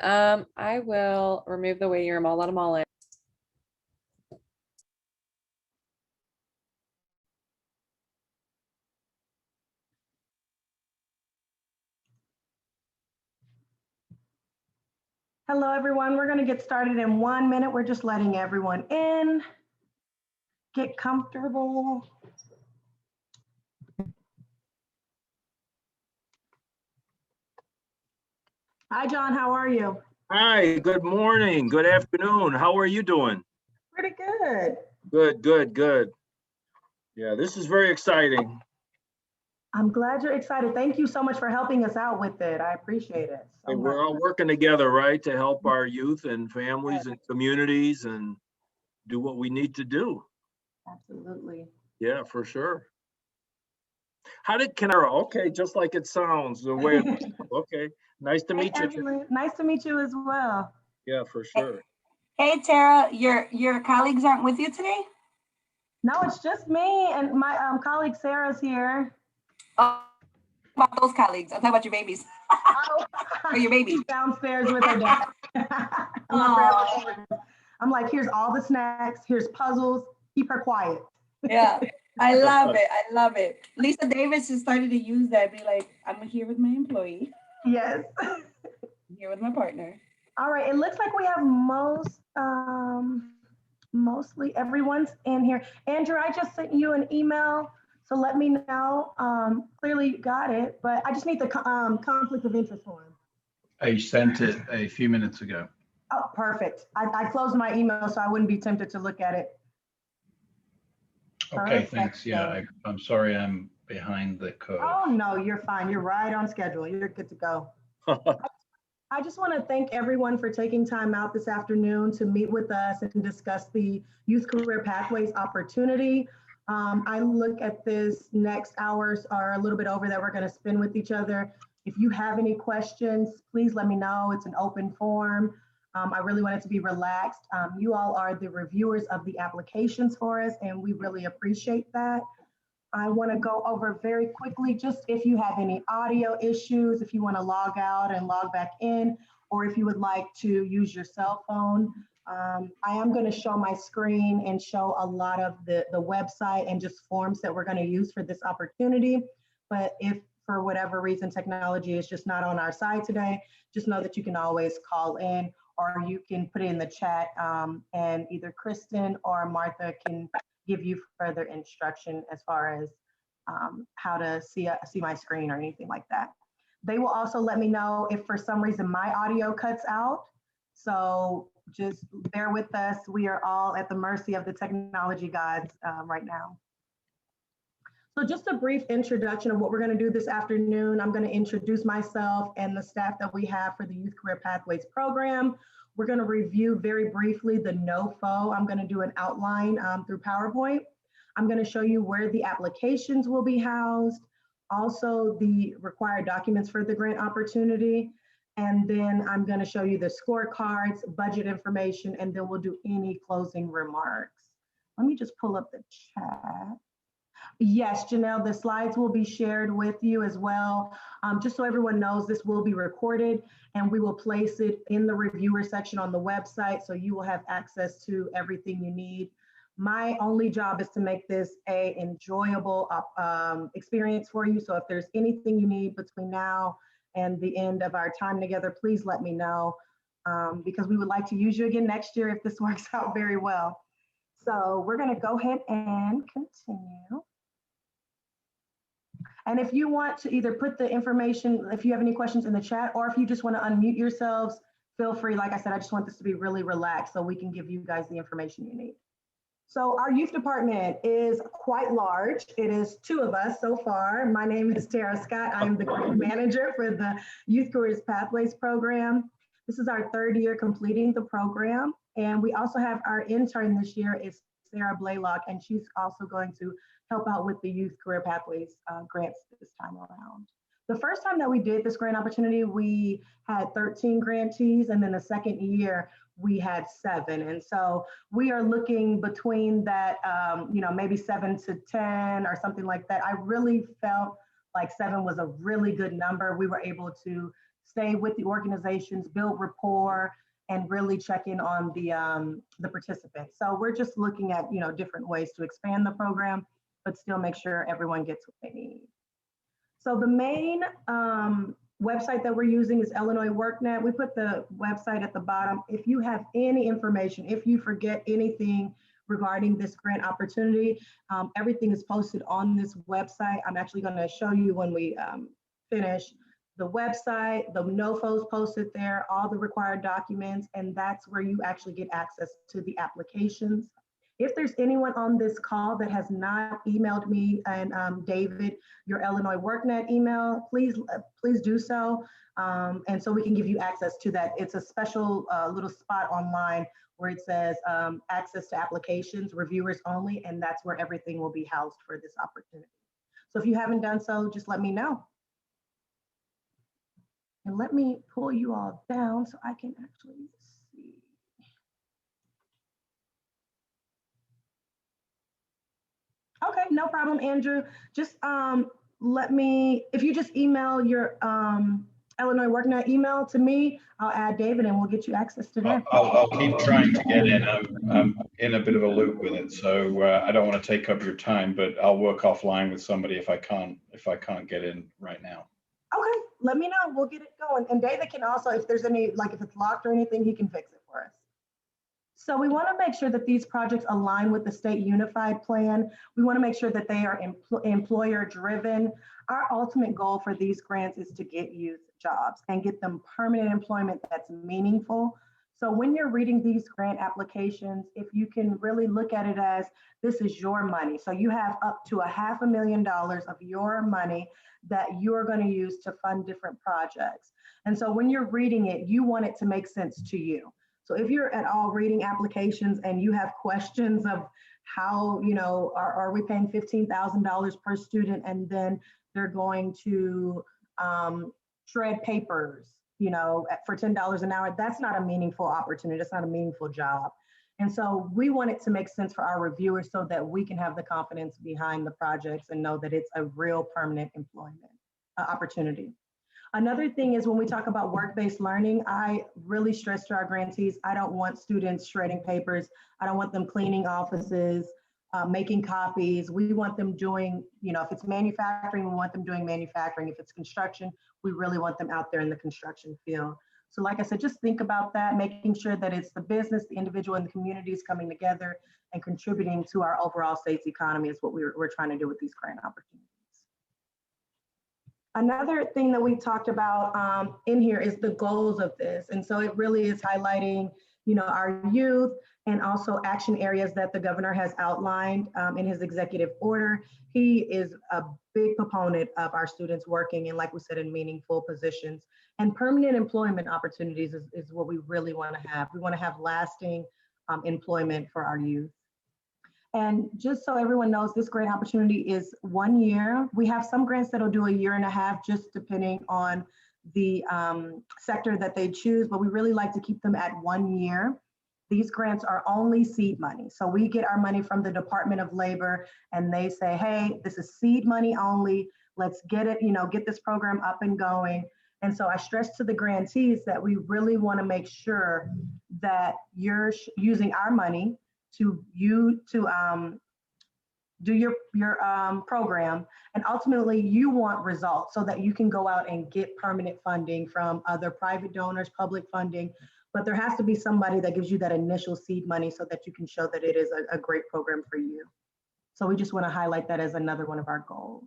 I will remove the waiting room. I'll let them all in. Hello, everyone. We're going to get started in 1 minute. We're just letting everyone in. Get comfortable. Hi, John. How are you? Hi, good morning, good afternoon. How are you doing? Pretty good. Good, good, good. Yeah, this is very exciting. I'm glad you're excited. Thank you so much for helping us out with it. I appreciate it so And we're much. all working together, right, to help our youth and families and communities and do what we need to do. Absolutely. Yeah, for sure. Okay, just like it sounds, the way, okay. Nice to meet you. Evelyn, nice to meet you as well. Yeah, for sure. Hey, Tara, your colleagues aren't with you today? No, it's just me and my colleague Sarah's here. Oh, about those colleagues. I'm talking about your babies. Oh, Or your baby. she's downstairs with her dad. I'm like, here's all the snacks, here's puzzles, keep her quiet. Yeah, I love it. I love it. Lisa Davis has started to use that. Be like, I'm here with my employee. Yes. I'm here with my partner. All right, it looks like we have mostly everyone's in here. Andrew, I just sent you an email, so let me know. Clearly you got it, but I just need the conflict of interest form. I sent it a few minutes ago. Oh, perfect. I closed my email so I wouldn't be tempted to look at it. Okay, thanks. Yeah, I'm sorry I'm behind the curve. Oh, no, you're fine. You're right on schedule. You're good to go. I just want to thank everyone for taking time out this afternoon to meet with us and discuss the Youth Career Pathways opportunity. I look at this next hours are a little bit over that we're going to spend with each other. If you have any questions, please let me know. It's an open forum. I really want it to be relaxed. You all are the reviewers of the applications for us, and we really appreciate that. I want to go over very quickly, just if you have any audio issues, if you want to log out and log back in, or if you would like to use your cell phone. I am going to show my screen and show a lot of the website and just forms that we're going to use for this opportunity. But if for whatever reason technology is just not on our side today, just know that you can always call in, or you can put it in the chat, and either Kristen or Martha can give you further instruction as far as how to see my screen or anything like that. They will also let me know if for some reason my audio cuts out. So just bear with us. We are all at the mercy of the technology gods right now. So just a brief introduction of what we're going to do this afternoon. I'm going to introduce myself and the staff that we have for the Youth Career Pathways program. We're going to review very briefly the NOFO. I'm going to do an outline through PowerPoint. I'm going to show you where the applications will be housed, also the required documents for the grant opportunity. And then I'm going to show you the scorecards, budget information, and then we'll do any closing remarks. Let me just pull up the chat. Yes, Janelle, the slides will be shared with you as well. Just so everyone knows, this will be recorded and we will place it in the reviewer section on the website, so you will have access to everything you need. My only job is to make this an enjoyable experience for you. So if there's anything you need between now and the end of our time together, please let me know, because we would like to use you again next year if this works out very well. So we're going to go ahead and continue. And if you want to either put the information, if you have any questions in the chat, or if you just want to unmute yourselves, feel free. Like I said, I just want this to be really relaxed so we can give you guys the information you need. So our youth department is quite large. It is 2 of us so far. My name is Tara Scott. I'm the career manager for the Youth Careers Pathways program. This is our 3rd year completing the program. And we also have our intern this year is Sarah Blaylock, and she's also going to help out with the Youth Career Pathways grants this time around. The first time that we did this grant opportunity, we had 13 grantees, and then the second year we had 7. And so we are looking between that, maybe 7 to 10 or something like that. I really felt like 7 was a really good number. We were able to stay with the organizations, build rapport, and really check in on the participants. So we're just looking at, different ways to expand the program, but still make sure everyone gets what they need. So the main website that we're using is Illinois WorkNet. We put the website at the bottom. If you have any information, if you forget anything regarding this grant opportunity, everything is posted on this website. I'm actually going to show you when we finish. The website, the NOFOs posted there, all the required documents, and that's where you actually get access to the applications. If there's anyone on this call that has not emailed me and David your Illinois WorkNet email, please do so. And so we can give you access to that. It's a special little spot online where it says access to applications, reviewers only, and that's where everything will be housed for this opportunity. So if you haven't done so, just let me know. And let me pull you all down so I can actually see. Okay, no problem, Andrew. Just if you just email your Illinois WorkNet email to me, I'll add David and we'll get you access to that. I'll keep trying to get in. I'm in a bit of a loop with it, so I don't want to take up your time, but I'll work offline with somebody if I can't get in right now. Okay, let me know. We'll get it going. And David can also, if there's any, like if it's locked or anything, he can fix it for us. So we want to make sure that these projects align with the state unified plan. We want to make sure that they are employer driven. Our ultimate goal for these grants is to get youth jobs and get them permanent employment that's meaningful. So when you're reading these grant applications, if you can really look at it as this is your money. So you have up to $500,000 of your money that you're going to use to fund different projects. And so when you're reading it, you want it to make sense to you. So if you're at all reading applications and you have questions of how, are we paying $15,000 per student and then they're going to shred papers, for $10 an hour, that's not a meaningful opportunity. That's not a meaningful job. And so we want it to make sense for our reviewers so that we can have the confidence behind the projects and know that it's a real permanent employment opportunity. Another thing is when we talk about work-based learning, I really stress to our grantees, I don't want students shredding papers. I don't want them cleaning offices, making copies. We want them doing, if it's manufacturing, we want them doing manufacturing. If it's construction, we really want them out there in the construction field. So like I said, just think about that, making sure that it's the business, the individual, and the communities coming together and contributing to our overall state's economy is what we're trying to do with these grant opportunities. Another thing that we talked about in here is the goals of this. And so it really is highlighting, our youth and also action areas that the governor has outlined in his executive order. He is a big proponent of our students working, and like we said, in meaningful positions. And permanent employment opportunities is what we really want to have. We want to have lasting employment for our youth. And just so everyone knows, this grant opportunity is 1 year. We have some grants that'll do 1.5 years, just depending on the sector that they choose, but we really like to keep them at 1 year. These grants are only seed money. So we get our money from the Department of Labor and they say, hey, this is seed money only. Let's get it, get this program up and going. And so I stress to the grantees that we really want to make sure that you're using our money to do your program, and ultimately you want results so that you can go out and get permanent funding from other private donors, public funding, but there has to be somebody that gives you that initial seed money so that you can show that it is a great program for you. So we just want to highlight that as another one of our goals.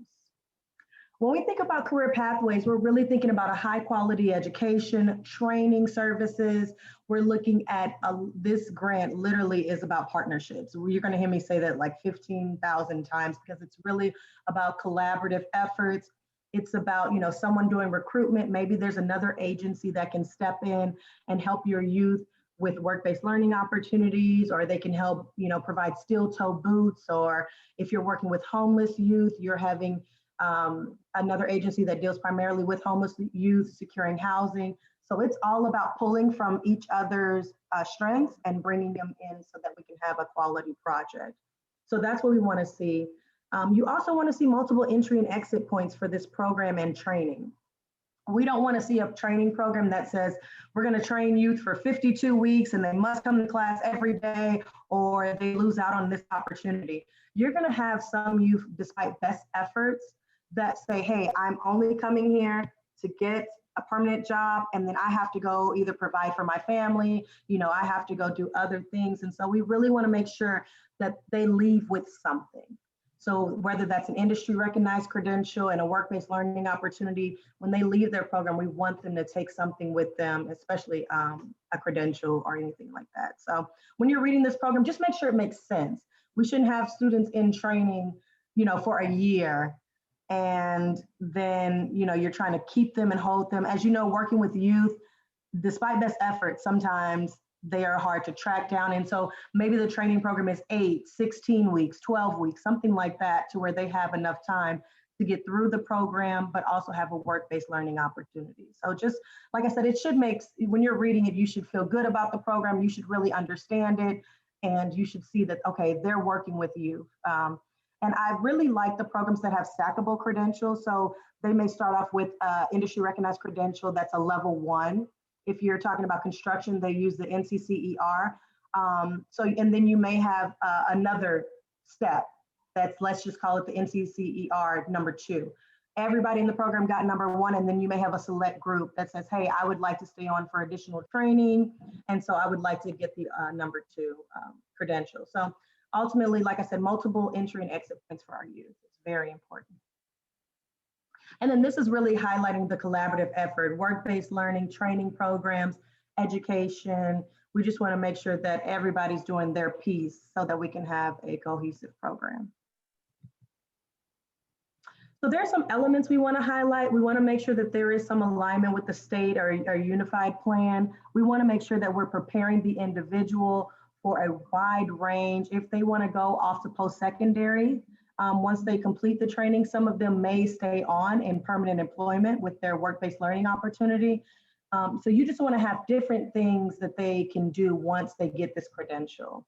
When we think about career pathways, we're really thinking about a high quality education, training services. We're looking at this grant literally is about partnerships. You're going to hear me say that like 15,000 times because it's really about collaborative efforts. It's about, someone doing recruitment. Maybe there's another agency that can step in and help your youth with work-based learning opportunities, or they can help, provide steel-toe boots, or if you're working with homeless youth, you're having another agency that deals primarily with homeless youth, securing housing. So it's all about pulling from each other's strengths and bringing them in so that we can have a quality project. So that's what we want to see. You also want to see multiple entry and exit points for this program and training. We don't want to see a training program that says we're going to train youth for 52 weeks and they must come to class every day or they lose out on this opportunity. You're going to have some youth, despite best efforts, that say, hey, I'm only coming here to get a permanent job, and then I have to go either provide for my family, I have to go do other things. And so we really want to make sure that they leave with something. So whether that's an industry recognized credential and a work-based learning opportunity, when they leave their program, we want them to take something with them, especially a credential or anything like that. So when you're reading this program, just make sure it makes sense. We shouldn't have students in training, for a year, and then, you're trying to keep them and hold them. As you know, working with youth, despite best efforts, sometimes they are hard to track down. And so maybe the training program is 8, 16 weeks, 12 weeks, something like that, to where they have enough time to get through the program, but also have a work-based learning opportunity. So just like I said, it should make, when you're reading it, you should feel good about the program. You should really understand it. And you should see that, okay, they're working with you. And I really like the programs that have stackable credentials. So they may start off with industry recognized credential that's a level 1. If you're talking about construction, they use the NCCER. And then you may have another step that's, let's just call it the NCCER number 2. Everybody in the program got number 1, and then you may have a select group that says, hey, I would like to stay on for additional training. And so I would like to get the number 2 credential. So ultimately, like I said, multiple entry and exit points for our youth. It's very important. And then this is really highlighting the collaborative effort, work-based learning, training programs, education. We just want to make sure that everybody's doing their piece so that we can have a cohesive program. So there are some elements we want to highlight. We want to make sure that there is some alignment with the state or unified plan. We want to make sure that we're preparing the individual for a wide range. If they want to go off to post-secondary, once they complete the training, some of them may stay on in permanent employment with their work-based learning opportunity. So you just want to have different things that they can do once they get this credential.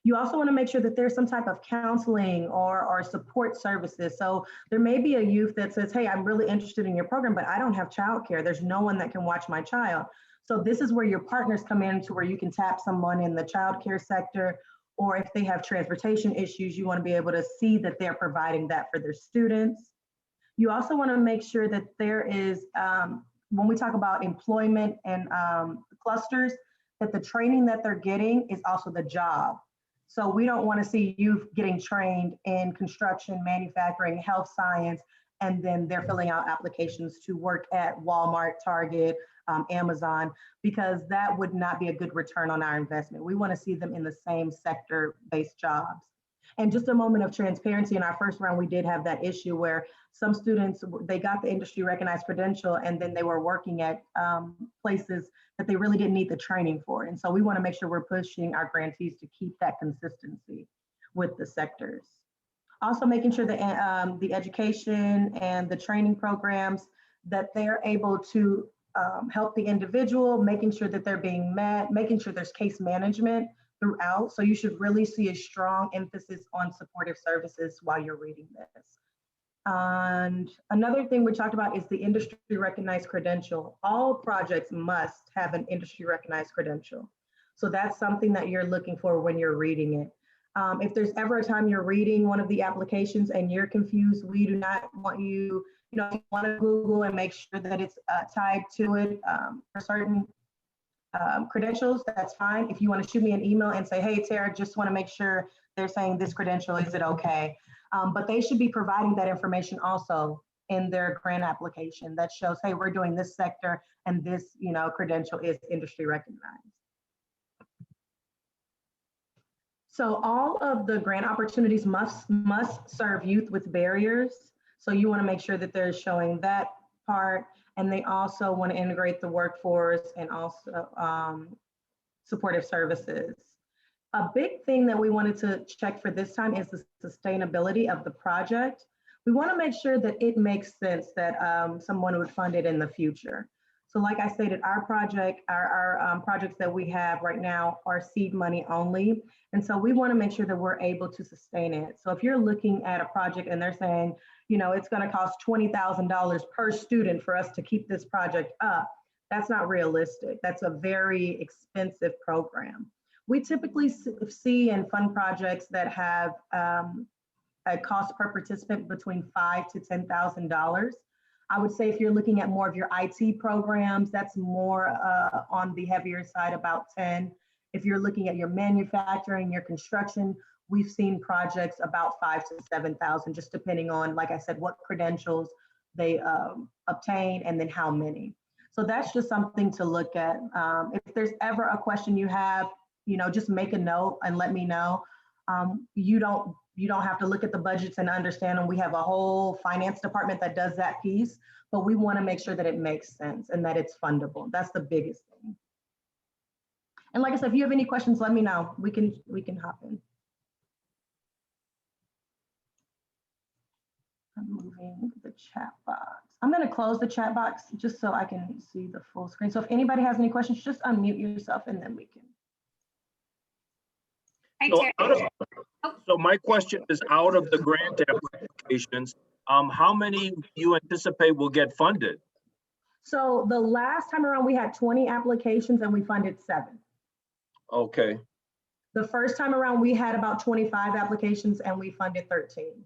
You also want to make sure that there's some type of counseling or support services. So there may be a youth that says, hey, I'm really interested in your program, but I don't have childcare. There's no one that can watch my child. So this is where your partners come in, to where you can tap someone in the childcare sector, or if they have transportation issues, you want to be able to see that they're providing that for their students. You also want to make sure that there is, when we talk about employment and clusters, that the training that they're getting is also the job. So we don't want to see youth getting trained in construction, manufacturing, health science, and then they're filling out applications to work at Walmart, Target, Amazon, because that would not be a good return on our investment. We want to see them in the same sector-based jobs. And just a moment of transparency, in our first round, we did have that issue where some students, they got the industry recognized credential, and then they were working at places that they really didn't need the training for. And so we want to make sure we're pushing our grantees to keep that consistency with the sectors. Also making sure that the education and the training programs, that they're able to help the individual, making sure that they're being met, making sure there's case management throughout. So you should really see a strong emphasis on supportive services while you're reading this. And another thing we talked about is the industry recognized credential. All projects must have an industry recognized credential. So that's something that you're looking for when you're reading it. If there's ever a time you're reading one of the applications and you're confused, we do not want you, you want to Google and make sure that it's tied to it for certain credentials, that's fine. If you want to shoot me an email and say, hey, Tara, just want to make sure they're saying this credential, is it okay? But they should be providing that information also in their grant application that shows, hey, we're doing this sector and this, credential is industry recognized. So all of the grant opportunities must serve youth with barriers. So you want to make sure that they're showing that part, and they also want to integrate the workforce and also supportive services. A big thing that we wanted to check for this time is the sustainability of the project. We want to make sure that it makes sense that someone would fund it in the future. So like I stated, our projects that we have right now are seed money only. And so we want to make sure that we're able to sustain it. So if you're looking at a project and they're saying, you know, it's going to cost $20,000 per student for us to keep this project up, that's not realistic. That's a very expensive program. We typically see and fund projects that have a cost per participant between $5,000 to $10,000. I would say if you're looking at more of your IT programs, that's more on the heavier side, about 10. If you're looking at your manufacturing, your construction, we've seen projects about 5,000 to 7,000, just depending on, like I said, what credentials they obtain and then how many. So that's just something to look at. If there's ever a question you have, you know, just make a note and let me know. You don't have to look at the budgets and understand them. We have a whole finance department that does that piece, but we want to make sure that it makes sense and that it's fundable. That's the biggest thing. And like I said, if you have any questions, let me know. We can hop in. I'm moving the chat box. I'm going to close the chat box just so I can see the full screen. So if anybody has any questions, just unmute yourself and then we can. So my question is, out of the grant applications, how many do you anticipate will get funded? So the last time around, we had 20 applications and we funded 7. Okay, The first time around, we had about 25 applications and we funded 13.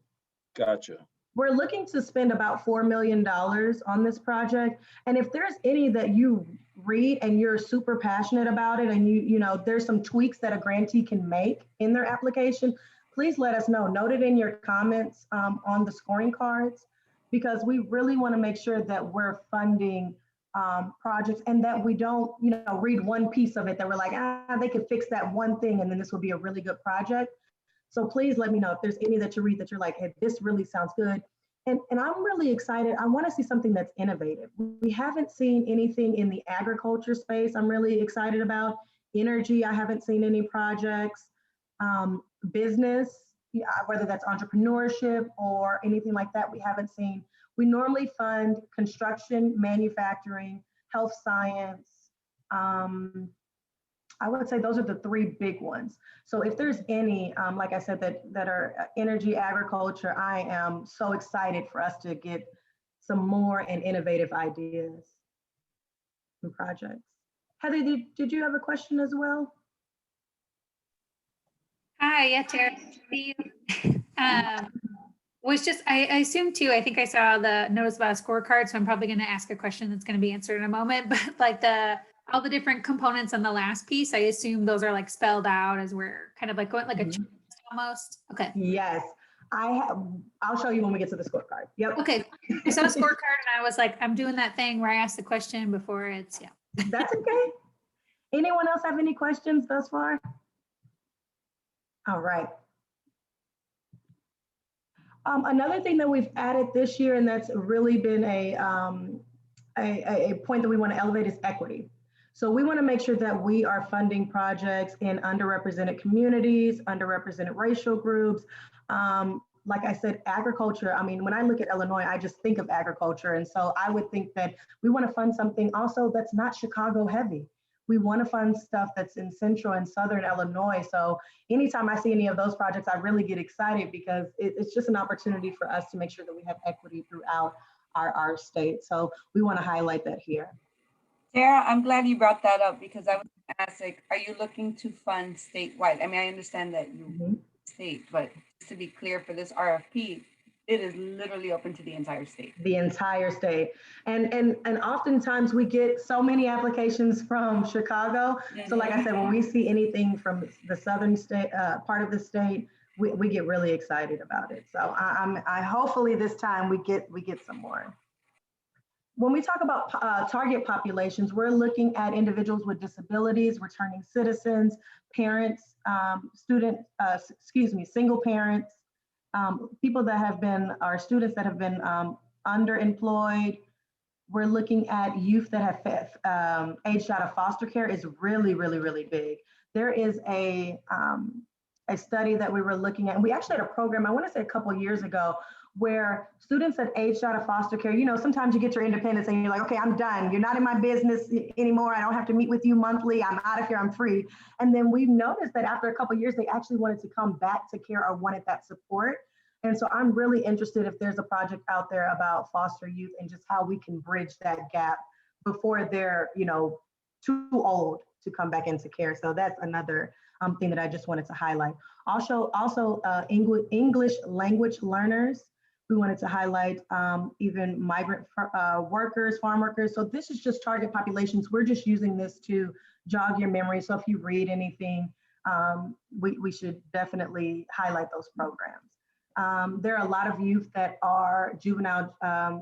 gotcha. We're looking to spend about $4 million on this project. And if there's any that you read and you're super passionate about it and you know, there's some tweaks that a grantee can make in their application, please let us know. Note it in your comments on the scoring cards, because we really want to make sure that we're funding projects and that we don't, you know, read one piece of it that we're like, they could fix that one thing and then this will be a really good project. So please let me know if there's any that you read that you're like, hey, this really sounds good. And I'm really excited. I want to see something that's innovative. We haven't seen anything in the agriculture space I'm really excited about. Energy, I haven't seen any projects. Business, whether that's entrepreneurship or anything like that, we haven't seen. We normally fund construction, manufacturing, health science. I would say those are the 3 big ones. So if there's any, like I said, that are energy, agriculture, I am so excited for us to get some more and innovative ideas and projects. Heather, did you have a question as well? Hi, yeah, Tara. Was just, I assume too, I think I saw the notice about a scorecard, so I'm probably going to ask a question that's going to be answered in a moment, but like all the different components on the last piece, I assume those are like spelled out as we're kind of like going like a checklist almost. Okay. Yes, I'll show you when we get to the scorecard. Yep. Okay. I saw a scorecard and I was like, I'm doing that thing where I ask the question before it's, yeah. That's okay. Anyone else have any questions thus far? All right. Another thing that we've added this year, and that's really been a point that we want to elevate, is equity. So we want to make sure that we are funding projects in underrepresented communities, underrepresented racial groups. Like I said, agriculture, I mean, when I look at Illinois, I just think of agriculture. And so I would think that we want to fund something also that's not Chicago heavy. We want to fund stuff that's in central and southern Illinois. So anytime I see any of those projects, I really get excited because it's just an opportunity for us to make sure that we have equity throughout our state. So we want to highlight that here. Tara, I'm glad you brought that up because I was going to ask, like, are you looking to fund statewide? I mean, I understand that you state, but just to be clear for this RFP, it is literally open to the entire state. The entire state. And oftentimes we get so many applications from Chicago. So like I said, when we see anything from the southern state, part of the state, we get really excited about it. So I hopefully this time we get some more. When we talk about target populations, we're looking at individuals with disabilities, returning citizens, parents, single parents, people that have been, our students that have been underemployed. We're looking at youth that have aged out of foster care is really, really, really big. There is a study that we were looking at, and we actually had a program, I want to say a couple of years ago, where students that aged out of foster care, you know, sometimes you get your independence and you're like, okay, I'm done. You're not in my business anymore. I don't have to meet with you monthly. I'm out of here. I'm free. And then we've noticed that after a couple of years, they actually wanted to come back to care or wanted that support. And so I'm really interested if there's a project out there about foster youth and just how we can bridge that gap before they're, you know, too old to come back into care. So that's another thing that I just wanted to highlight. Also English language learners. We wanted to highlight even migrant workers, farm workers. So this is just target populations. We're just using this to jog your memory. So if you read anything, we should definitely highlight those programs. There are a lot of youth that are juvenile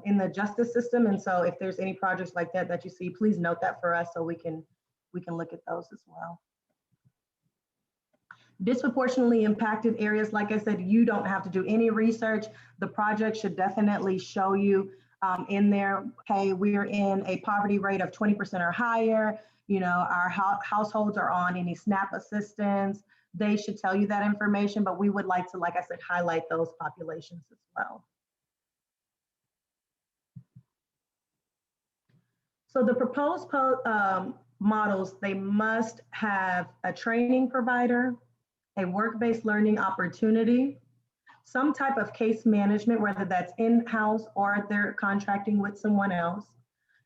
in the justice system. And so if there's any projects like that that you see, please note that for us so we can look at those as well. Disproportionately impacted areas, like I said, you don't have to do any research. The project should definitely show you in there, hey, we're in a poverty rate of 20% or higher. You know, our households are on any SNAP assistance. They should tell you that information, but we would like to, like I said, highlight those populations as well. So the proposed models, they must have a training provider, a work-based learning opportunity, some type of case management, whether that's in-house or they're contracting with someone else.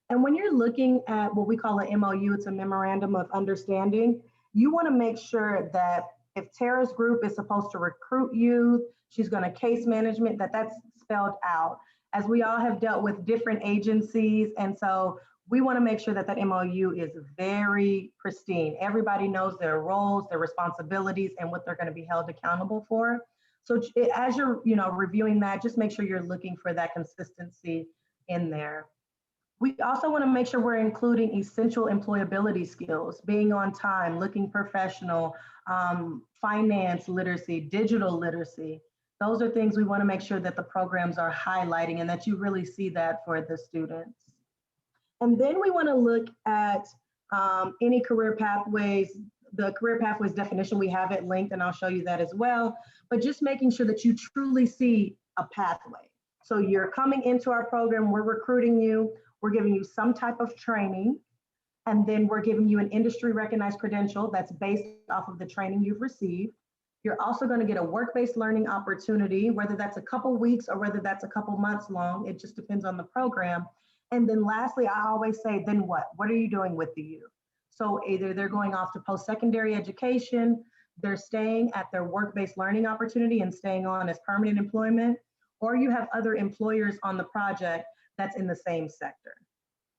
And when you're looking at what we call an MOU, it's a memorandum of understanding, you want to make sure that if Tara's group is supposed to recruit youth, she's going to case management, that's spelled out. As we all have dealt with different agencies, and so we want to make sure that that MOU is very pristine. Everybody knows their roles, their responsibilities, and what they're going to be held accountable for. So as you're, you know, reviewing that, just make sure you're looking for that consistency in there. We also want to make sure we're including essential employability skills, being on time, looking professional, finance literacy, digital literacy. Those are things we want to make sure that the programs are highlighting and that you really see that for the students. And then we want to look at any career pathways, the career pathways definition, we have it linked and I'll show you that as well, but just making sure that you truly see a pathway. So you're coming into our program, we're recruiting you, we're giving you some type of training, and then we're giving you an industry recognized credential that's based off of the training you've received. You're also going to get a work-based learning opportunity, whether that's a couple weeks or whether that's a couple months long, it just depends on the program. And then lastly, I always say, then what? What are you doing with the youth? So either they're going off to post-secondary education, they're staying at their work-based learning opportunity and staying on as permanent employment, or you have other employers on the project that's in the same sector.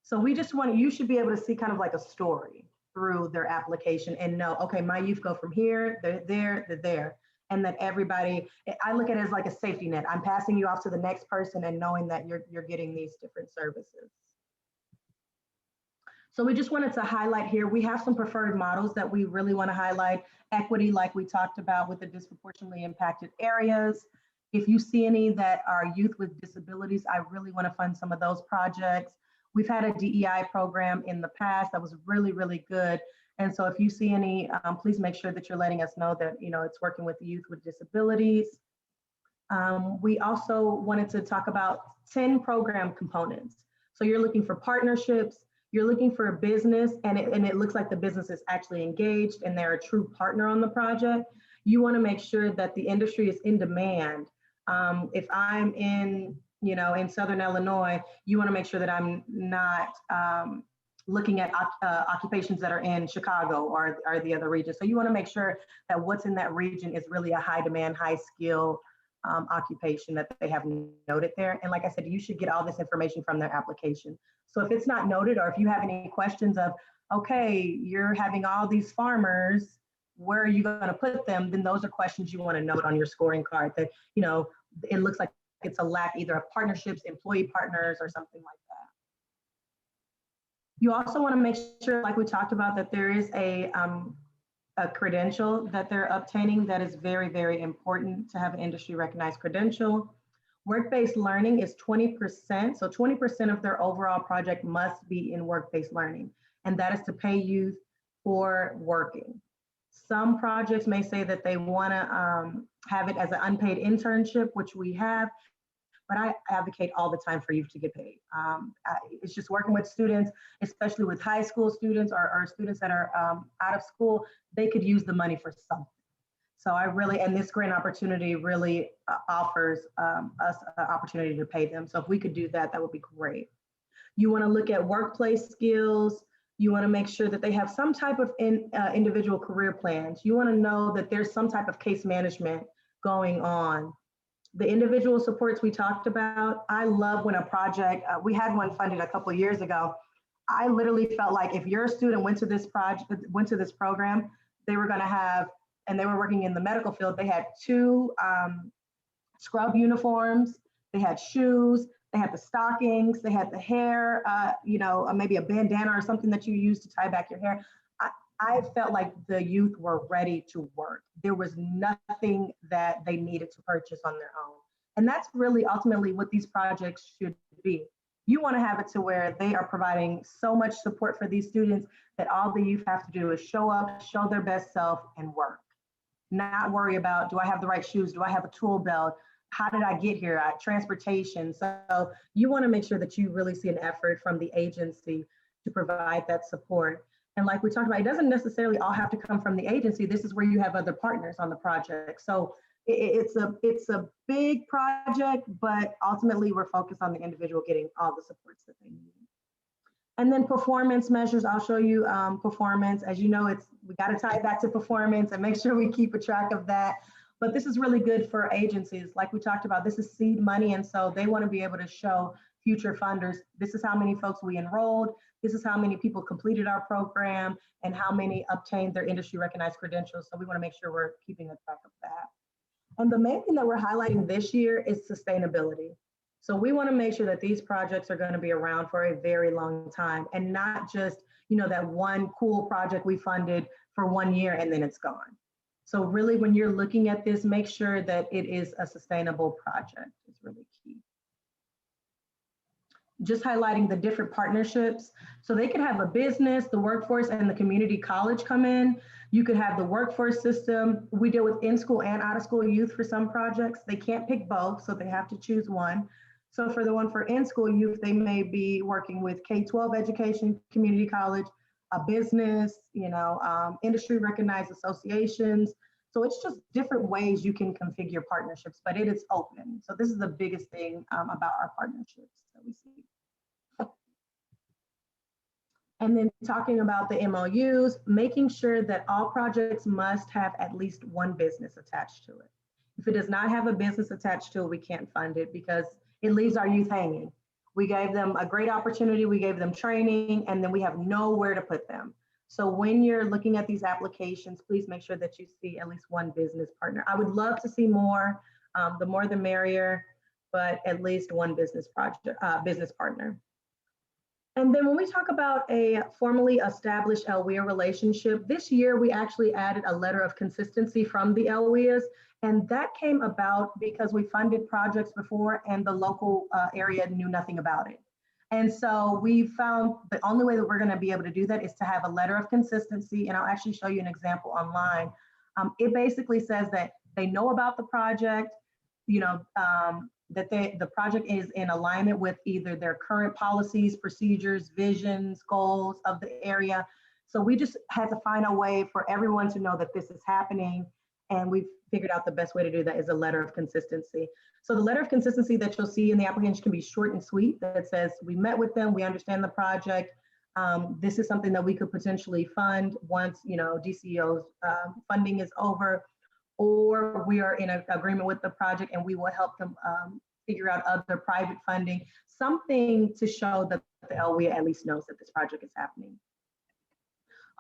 So we just want, you should be able to see kind of like a story through their application and know, okay, my youth go from here, they're there, they're there. And that everybody, I look at it as like a safety net. I'm passing you off to the next person and knowing that you're getting these different services. So we just wanted to highlight here, we have some preferred models that we really want to highlight. Equity, like we talked about with the disproportionately impacted areas. If you see any that are youth with disabilities, I really want to fund some of those projects. We've had a DEI program in the past that was really, really good. And so if you see any, please make sure that you're letting us know that, you know, it's working with the youth with disabilities. We also wanted to talk about 10 program components. So you're looking for partnerships, you're looking for a business, and it looks like the business is actually engaged and they're a true partner on the project. You want to make sure that the industry is in demand. If I'm in, you know, in Southern Illinois, you want to make sure that I'm not looking at occupations that are in Chicago or the other regions. So you want to make sure that what's in that region is really a high demand, high skill occupation that they have noted there. And like I said, you should get all this information from their application. So if it's not noted, or if you have any questions of, okay, you're having all these farmers, where are you going to put them? Then those are questions you want to note on your scoring card that, you know, it looks like it's a lack either of partnerships, employee partners, or something like that. You also want to make sure, like we talked about, that there is a credential that they're obtaining that is very, very important to have an industry recognized credential. Work-based learning is 20%. So 20% of their overall project must be in work-based learning. And that is to pay youth for working. Some projects may say that they want to have it as an unpaid internship, which we have, but I advocate all the time for youth to get paid. It's just working with students, especially with high school students or students that are out of school, they could use the money for something. So I really, and this grant opportunity really offers us an opportunity to pay them. So if we could do that, that would be great. You want to look at workplace skills. You want to make sure that they have some type of individual career plans. You want to know that there's some type of case management going on. The individual supports we talked about. I love when a project, we had one funded a couple of years ago. I literally felt like if your student went to this program, they were going to have, and they were working in the medical field, they had 2 scrub uniforms, they had shoes, they had the stockings, they had the hair, maybe a bandana or something that you use to tie back your hair. I felt like the youth were ready to work. There was nothing that they needed to purchase on their own. And that's really ultimately what these projects should be. You want to have it to where they are providing so much support for these students that all the youth have to do is show up, show their best self, and work. Not worry about, do I have the right shoes? Do I have a tool belt? How did I get here? Transportation. So you want to make sure that you really see an effort from the agency to provide that support. And like we talked about, it doesn't necessarily all have to come from the agency. This is where you have other partners on the project. So it's a big project, but ultimately we're focused on the individual getting all the supports that they need. And then performance measures, I'll show you performance. As you know, we got to tie it back to performance and make sure we keep a track of that. But this is really good for agencies. Like we talked about, this is seed money. And so they want to be able to show future funders, this is how many folks we enrolled, this is how many people completed our program, and how many obtained their industry recognized credentials. So we want to make sure we're keeping a track of that. And the main thing that we're highlighting this year is sustainability. So we want to make sure that these projects are going to be around for a very long time, and not just, that one cool project we funded for 1 year and then it's gone. So really, when you're looking at this, make sure that it is a sustainable project. It's really key. Just highlighting the different partnerships. So they could have a business, the workforce, and the community college come in. You could have the workforce system. We deal with in-school and out-of-school youth for some projects. They can't pick both, so they have to choose one. So for the one for in-school youth, they may be working with K-12 education, community college, a business, industry recognized associations. So it's just different ways you can configure partnerships, but it is open. So this is the biggest thing about our partnerships that we see. And then talking about the MOUs, making sure that all projects must have at least one business attached to it. If it does not have a business attached to it, we can't fund it because it leaves our youth hanging. We gave them a great opportunity, we gave them training, and then we have nowhere to put them. So when you're looking at these applications, please make sure that you see at least one business partner. I would love to see more, the more the merrier, but at least one business partner. And then when we talk about a formally established LWIA relationship, this year we actually added a letter of consistency from the LWIAs, and that came about because we funded projects before and the local area knew nothing about it. And so we found the only way that we're going to be able to do that is to have a letter of consistency. And I'll actually show you an example online. It basically says that they know about the project, that the project is in alignment with either their current policies, procedures, visions, goals of the area. So we just had to find a way for everyone to know that this is happening. And we've figured out the best way to do that is a letter of consistency. So the letter of consistency that you'll see in the application can be short and sweet. That says, we met with them, we understand the project. This is something that we could potentially fund once, DCO's funding is over, or we are in agreement with the project and we will help them figure out other private funding, something to show that the LWIA at least knows that this project is happening.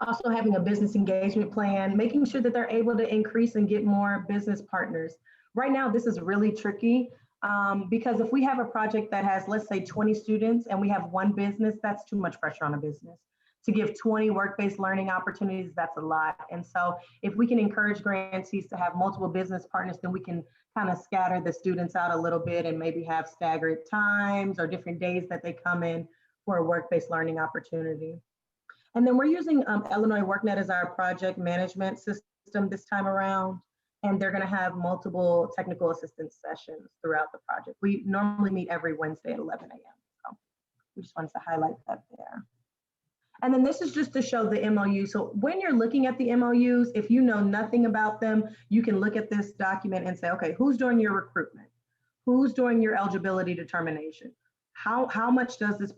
Also having a business engagement plan, making sure that they're able to increase and get more business partners. Right now, this is really tricky because if we have a project that has, let's say 20 students and we have one business, that's too much pressure on a business. To give 20 work-based learning opportunities, that's a lot. And so if we can encourage grantees to have multiple business partners, then we can kind of scatter the students out a little bit and maybe have staggered times or different days that they come in for a work-based learning opportunity. And then we're using Illinois WorkNet as our project management system this time around. and they're going to have multiple technical assistance sessions throughout the project. We normally meet every Wednesday at 11 a.m. So we just wanted to highlight that there. And then this is just to show the MOU. So when you're looking at the MOUs, if you know nothing about them, you can look at this document and say, okay, who's doing your recruitment? Who's doing your eligibility determination? How much does this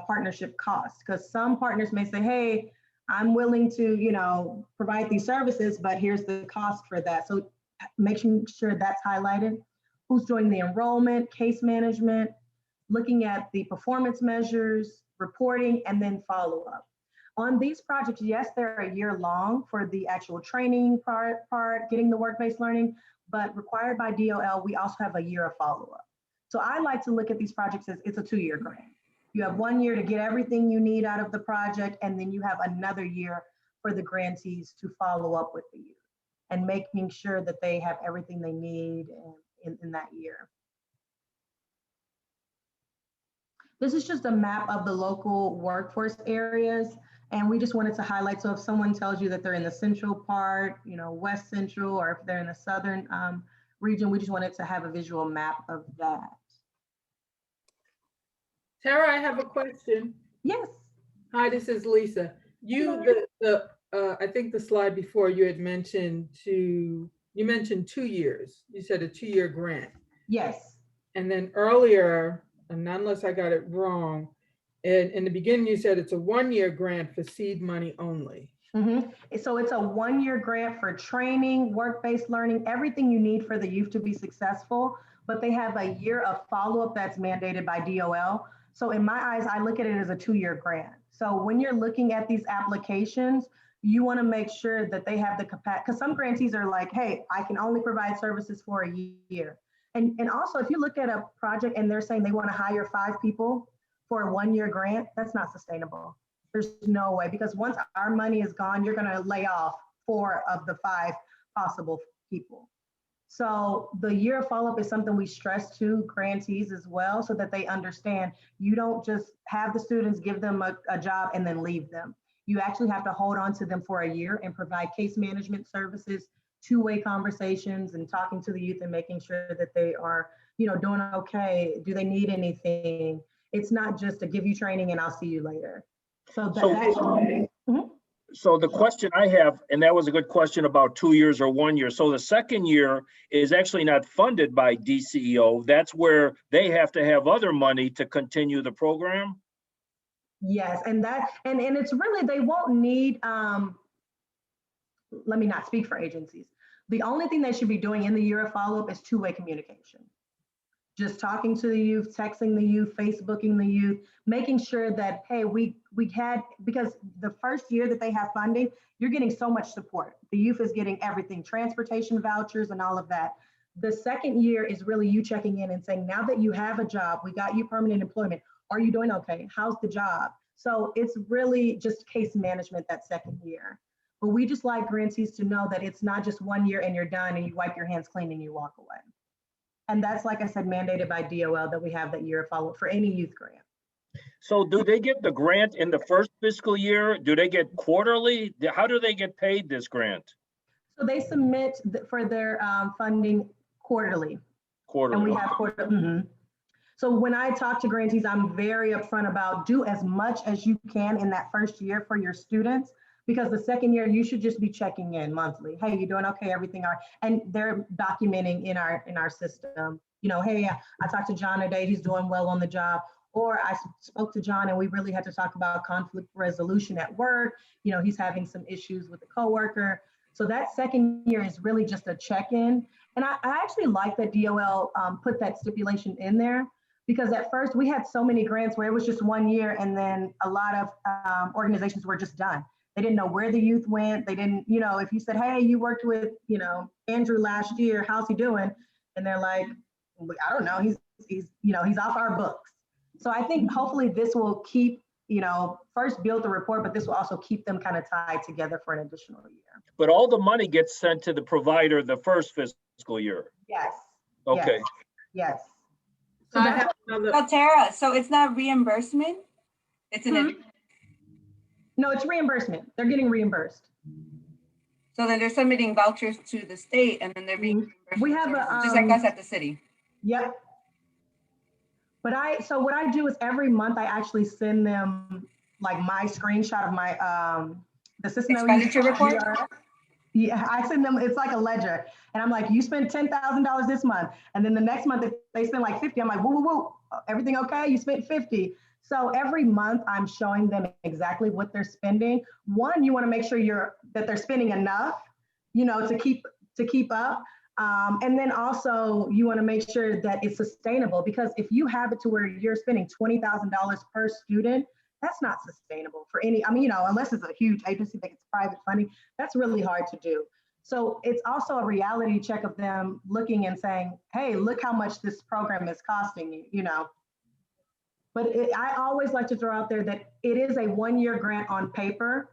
partnership cost? Because some partners may say, hey, I'm willing to, you know, provide these services, but here's the cost for that. So making sure that's highlighted. Who's doing the enrollment, case management, looking at the performance measures, reporting, and then follow up. On these projects, yes, they're a year long for the actual training part, getting the work-based learning, but required by DOL, we also have a year of follow-up. So I like to look at these projects as it's a 2-year grant. You have 1 year to get everything you need out of the project, and then you have another year for the grantees to follow up with the youth and making sure that they have everything they need in that year. This is just a map of the local workforce areas, and we just wanted to highlight, so if someone tells you that they're in the central part, you know, West Central, or if they're in the southern region, we just wanted to have a visual map of that. Tara, I have a question. Yes. Hi, this is Lisa. I think the slide before you had mentioned you mentioned 2 years. You said a 2-year grant. Yes. And then earlier, and unless I got it wrong, in the beginning you said it's a 1-year grant for seed money only. Mm-hmm. So it's a 1-year grant for training, work-based learning, everything you need for the youth to be successful, but they have a year of follow-up that's mandated by DOL. So in my eyes, I look at it as a 2-year grant. So when you're looking at these applications, you want to make sure that they have the capacity, because some grantees are like, hey, I can only provide services for a year. And also, if you look at a project and they're saying they want to hire 5 people for a 1-year grant, that's not sustainable. There's no way, because once our money is gone, you're going to lay off 4 of the 5 possible people. So the year of follow-up is something we stress to grantees as well, so that they understand you don't just have the students, give them a job and then leave them. You actually have to hold on to them for a year and provide case management services, 2-way conversations, and talking to the youth and making sure that they are, you know, doing okay. Do they need anything? It's not just to give you training and I'll see you later. So the question I have, and that was a good question about 2 years or 1 year. So the second year is actually not funded by DCEO. That's where they have to have other money to continue the program. Yes, and it's really, they won't need, let me not speak for agencies. The only thing they should be doing in the year of follow-up is 2-way communication. Just talking to the youth, texting the youth, Facebooking the youth, making sure that, hey, we had, because the first year that they have funding, you're getting so much support. The youth is getting everything, transportation vouchers and all of that. The second year is really you checking in and saying, now that you have a job, we got you permanent employment. Are you doing okay? How's the job? So it's really just case management that second year. But we just like grantees to know that it's not just 1 year and you're done and you wipe your hands clean and you walk away. And that's, like I said, mandated by DOL that we have that year of follow-up for any youth grant. So do they get the grant in the first fiscal year? Do they get quarterly? How do they get paid this grant? So they submit for their funding quarterly. Quarterly. And we have quarterly. Mm-hmm. So when I talk to grantees, I'm very upfront about do as much as you can in that first year for your students, because the second year you should just be checking in monthly. Hey, you doing okay? Everything all right? And they're documenting in our system. You know, hey, I talked to John today. He's doing well on the job. Or I spoke to John and we really had to talk about conflict resolution at work. You know, he's having some issues with a coworker. So that second year is really just a check-in. And I actually like that DOL put that stipulation in there, because at first we had so many grants where it was just 1 year and then a lot of organizations were just done. They didn't know where the youth went. They didn't, you know, if you said, hey, you worked with, you know, Andrew last year, how's he doing? And they're like, I don't know, he's off our books. So I think hopefully this will keep, you know, first build the report, but this will also keep them kind of tied together for an additional year. But all the money gets sent to the provider the first fiscal year. Yes. Okay. Yes. So I have another. So Tara, so it's not reimbursement? It's an No, it's reimbursement. They're getting reimbursed. So then they're submitting vouchers to the state and then they're being We reimbursed for have a, services, just like us at the city. Yep. But so what I do is every month I actually send them like my screenshot of my, the system. that we use, Expenditure report? GRS. Yeah, I send them, it's like a ledger. And I'm like, you spent $10,000 this month. And then the next month, if they spend like 50, I'm like, woo, woo, woo, everything okay? You spent 50. So every month I'm showing them exactly what they're spending. One, you want to make sure that they're spending enough, to keep up. And then also you want to make sure that it's sustainable, because if you have it to where you're spending $20,000 per student, that's not sustainable for any, unless it's a huge agency that gets private funding, that's really hard to do. So it's also a reality check of them looking and saying, hey, look how much this program is costing you, But I always like to throw out there that it is a 1-year grant on paper,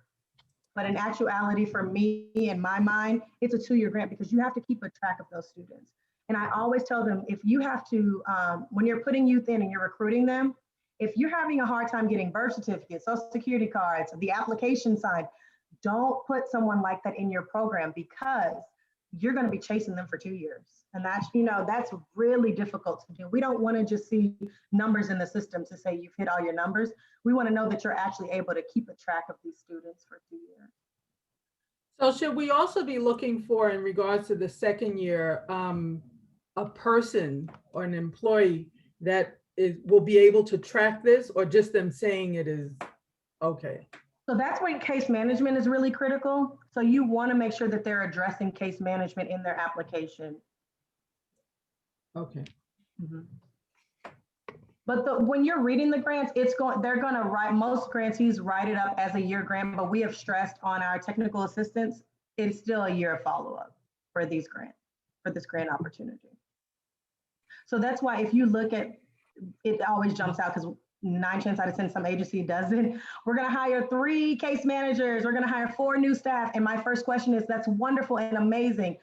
but in actuality, for me, in my mind, it's a 2-year grant, because you have to keep a track of those students. And I always tell them, if you have to, when you're putting youth in and you're recruiting them, if you're having a hard time getting birth certificates, social security cards, the application signed, don't put someone like that in your program, because you're going to be chasing them for 2 years. And that's really difficult to do. We don't want to just see numbers in the system to say you've hit all your numbers. We want to know that you're actually able to keep a track of these students for 2 years. So should we also be looking for, in regards to the second year, a person or an employee that will be able to track this, or just them saying it is okay? So that's when case management is really critical. So you want to make sure that they're addressing case management in their application. Okay. Mm-hmm. But when you're reading the grants, they're going to write, most grantees write it up as a year grant, but we have stressed on our technical assistants, it's still a year of follow-up for this grant opportunity. So that's why if you look at, it always jumps out, because 9 times out of 10, some agency doesn't. We're going to hire 3 case managers. We're going to hire 4 new staff. And my first question is, that's wonderful and amazing.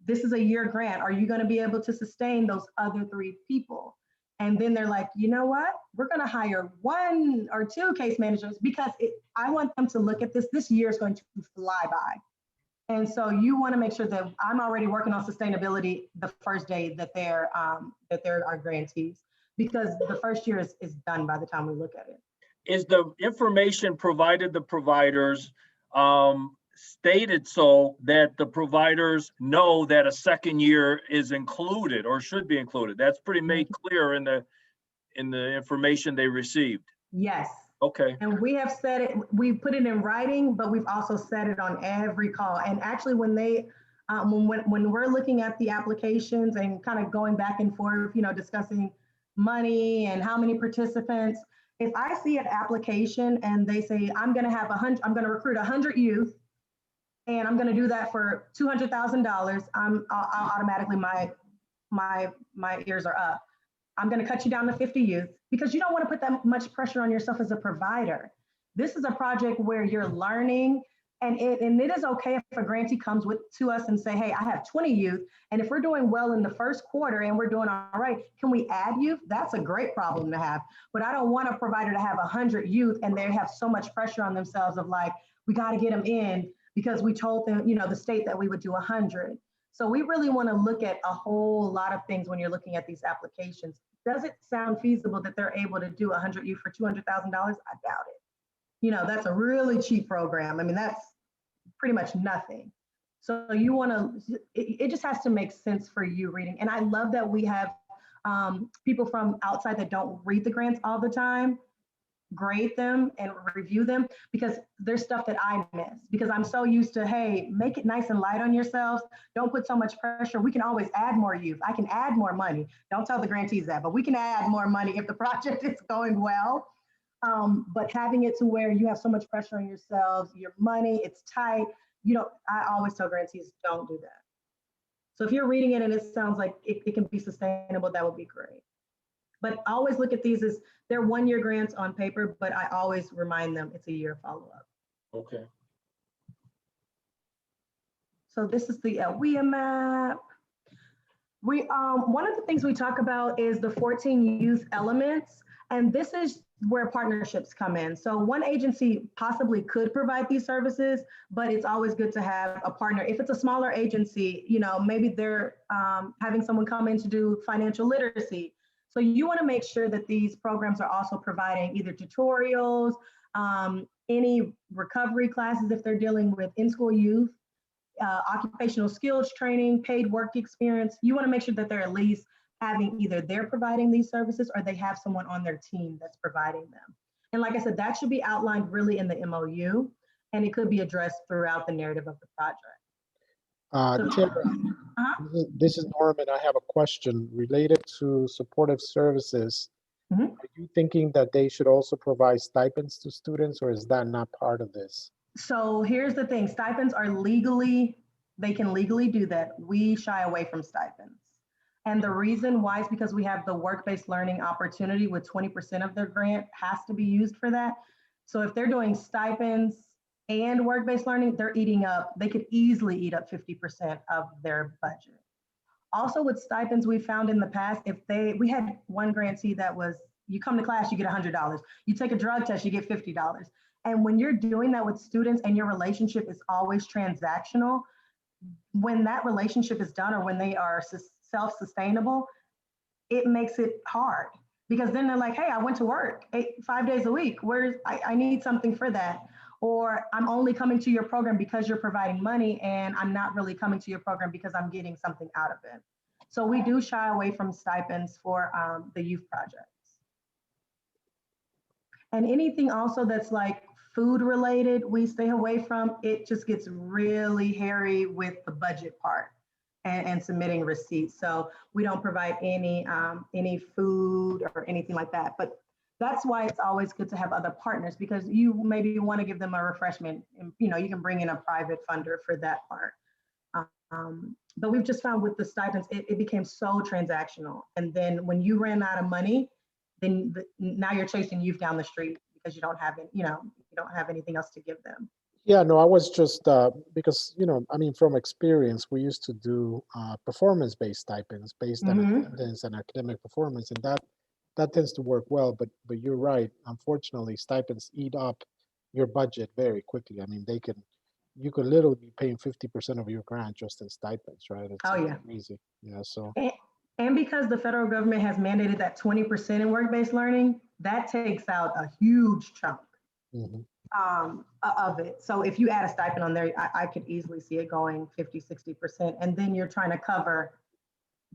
This is a year grant. Are you going to be able to sustain those other 3 people? And then they're like, you know what? We're going to hire 1 or 2 case managers, because I want them to look at this. This year is going to fly by. And so you want to make sure that I'm already working on sustainability the first day that they're our grantees, because the first year is done by the time we look at it. Is the information provided the providers stated so that the providers know that a second year is included or should be included? That's pretty made clear in the information they received. Yes. Okay. And we have said it, we put it in writing, but we've also said it on every call. And actually when when we're looking at the applications and kind of going back and forth, discussing money and how many participants, if I see an application and they say, I'm going to recruit 100 youth, and I'm going to do that for $200,000, I'll automatically, my ears are up. I'm going to cut you down to 50 youth, because you don't want to put that much pressure on yourself as a provider. This is a project where you're learning, and it is okay if a grantee comes to us and say, hey, I have 20 youth, and if we're doing well in the first quarter and we're doing all right, can we add youth? That's a great problem to have. But I don't want a provider to have 100 youth and they have so much pressure on themselves of like, we got to get them in because we told them, the state that we would do 100. So we really want to look at a whole lot of things when you're looking at these applications. Does it sound feasible that they're able to do 100 youth for $200,000? I doubt it. That's a really cheap program. I mean, that's pretty much nothing. So you want to, it just has to make sense for you reading. And I love that we have people from outside that don't read the grants all the time, grade them and review them, because there's stuff that I miss, because I'm so used to, hey, make it nice and light on yourselves. Don't put so much pressure. We can always add more youth. I can add more money. Don't tell the grantees that, but we can add more money if the project is going well. But having it to where you have so much pressure on yourselves, your money, it's tight. I always tell grantees, don't do that. So if you're reading it and it sounds like it can be sustainable, that would be great. But always look at these as they're 1-year grants on paper, but I always remind them it's a year follow-up. Okay. So this is the WIOA map. One of the things we talk about is the 14 youth elements. And this is where partnerships come in. So one agency possibly could provide these services, but it's always good to have a partner. If it's a smaller agency, you know, maybe they're having someone come in to do financial literacy. So you want to make sure that these programs are also providing either tutorials, any recovery classes if they're dealing with in-school youth, occupational skills training, paid work experience. You want to make sure that they're at least having either they're providing these services or they have someone on their team that's providing them. And like I said, that should be outlined really in the MOU, and it could be addressed throughout the narrative of the project. Tara, this is Norman. I have a question related to supportive services. Mhm. Are you thinking that they should also provide stipends to students, or is that not part of this? So here's the thing, stipends are legally, they can legally do that. We shy away from stipends. And the reason why is because we have the work-based learning opportunity with 20% of their grant has to be used for that. So if they're doing stipends and work-based learning, they're eating up, they could easily eat up 50% of their budget. Also with stipends, we found in the past, we had one grantee that was, you come to class, you get $100. You take a drug test, you get $50. And when you're doing that with students and your relationship is always transactional, when that relationship is done or when they are self-sustainable, it makes it hard because then they're like, hey, I went to work 5 days a week. I need something for that. Or I'm only coming to your program because you're providing money and I'm not really coming to your program because I'm getting something out of it. So we do shy away from stipends for the youth projects. And anything also that's like food related, we stay away from. It just gets really hairy with the budget part and submitting receipts. So we don't provide any food or anything like that. But that's why it's always good to have other partners because you maybe want to give them a refreshment. And, you know, you can bring in a private funder for that part. But we've just found with the stipends, it became so transactional. And then when you ran out of money, then now you're chasing youth down the street because you don't have it, you don't have anything else to give them. Yeah, no, I was just because, I mean, from experience, we used to do performance-based stipends based on attendance and academic performance, and that tends to work well. But you're right. Unfortunately, stipends eat up your budget very quickly. I mean, you could literally be paying 50% of your grant just in stipends, right? It's crazy. Yeah. So. And because the federal government has mandated that 20% in work-based learning, that takes out a huge chunk. Of it. So if you add a stipend on there, I could easily see it going 50, 60%. And then you're trying to cover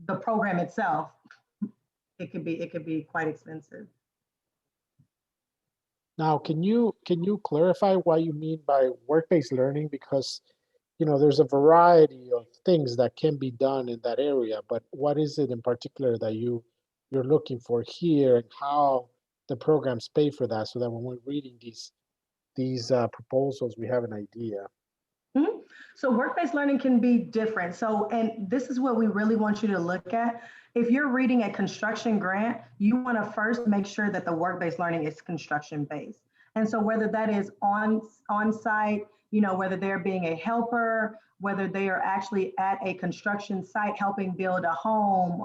the program itself. It could be quite expensive. Now, can you clarify what you mean by work-based learning? Because, there's a variety of things that can be done in that area, but what is it in particular that you're looking for here and how the programs pay for that so that when we're reading these proposals, we have an idea. So work-based learning can be different. So, and this is what we really want you to look at. If you're reading a construction grant, you want to first make sure that the work-based learning is construction-based. And so whether that is on-site, whether they're being a helper, whether they are actually at a construction site helping build a home,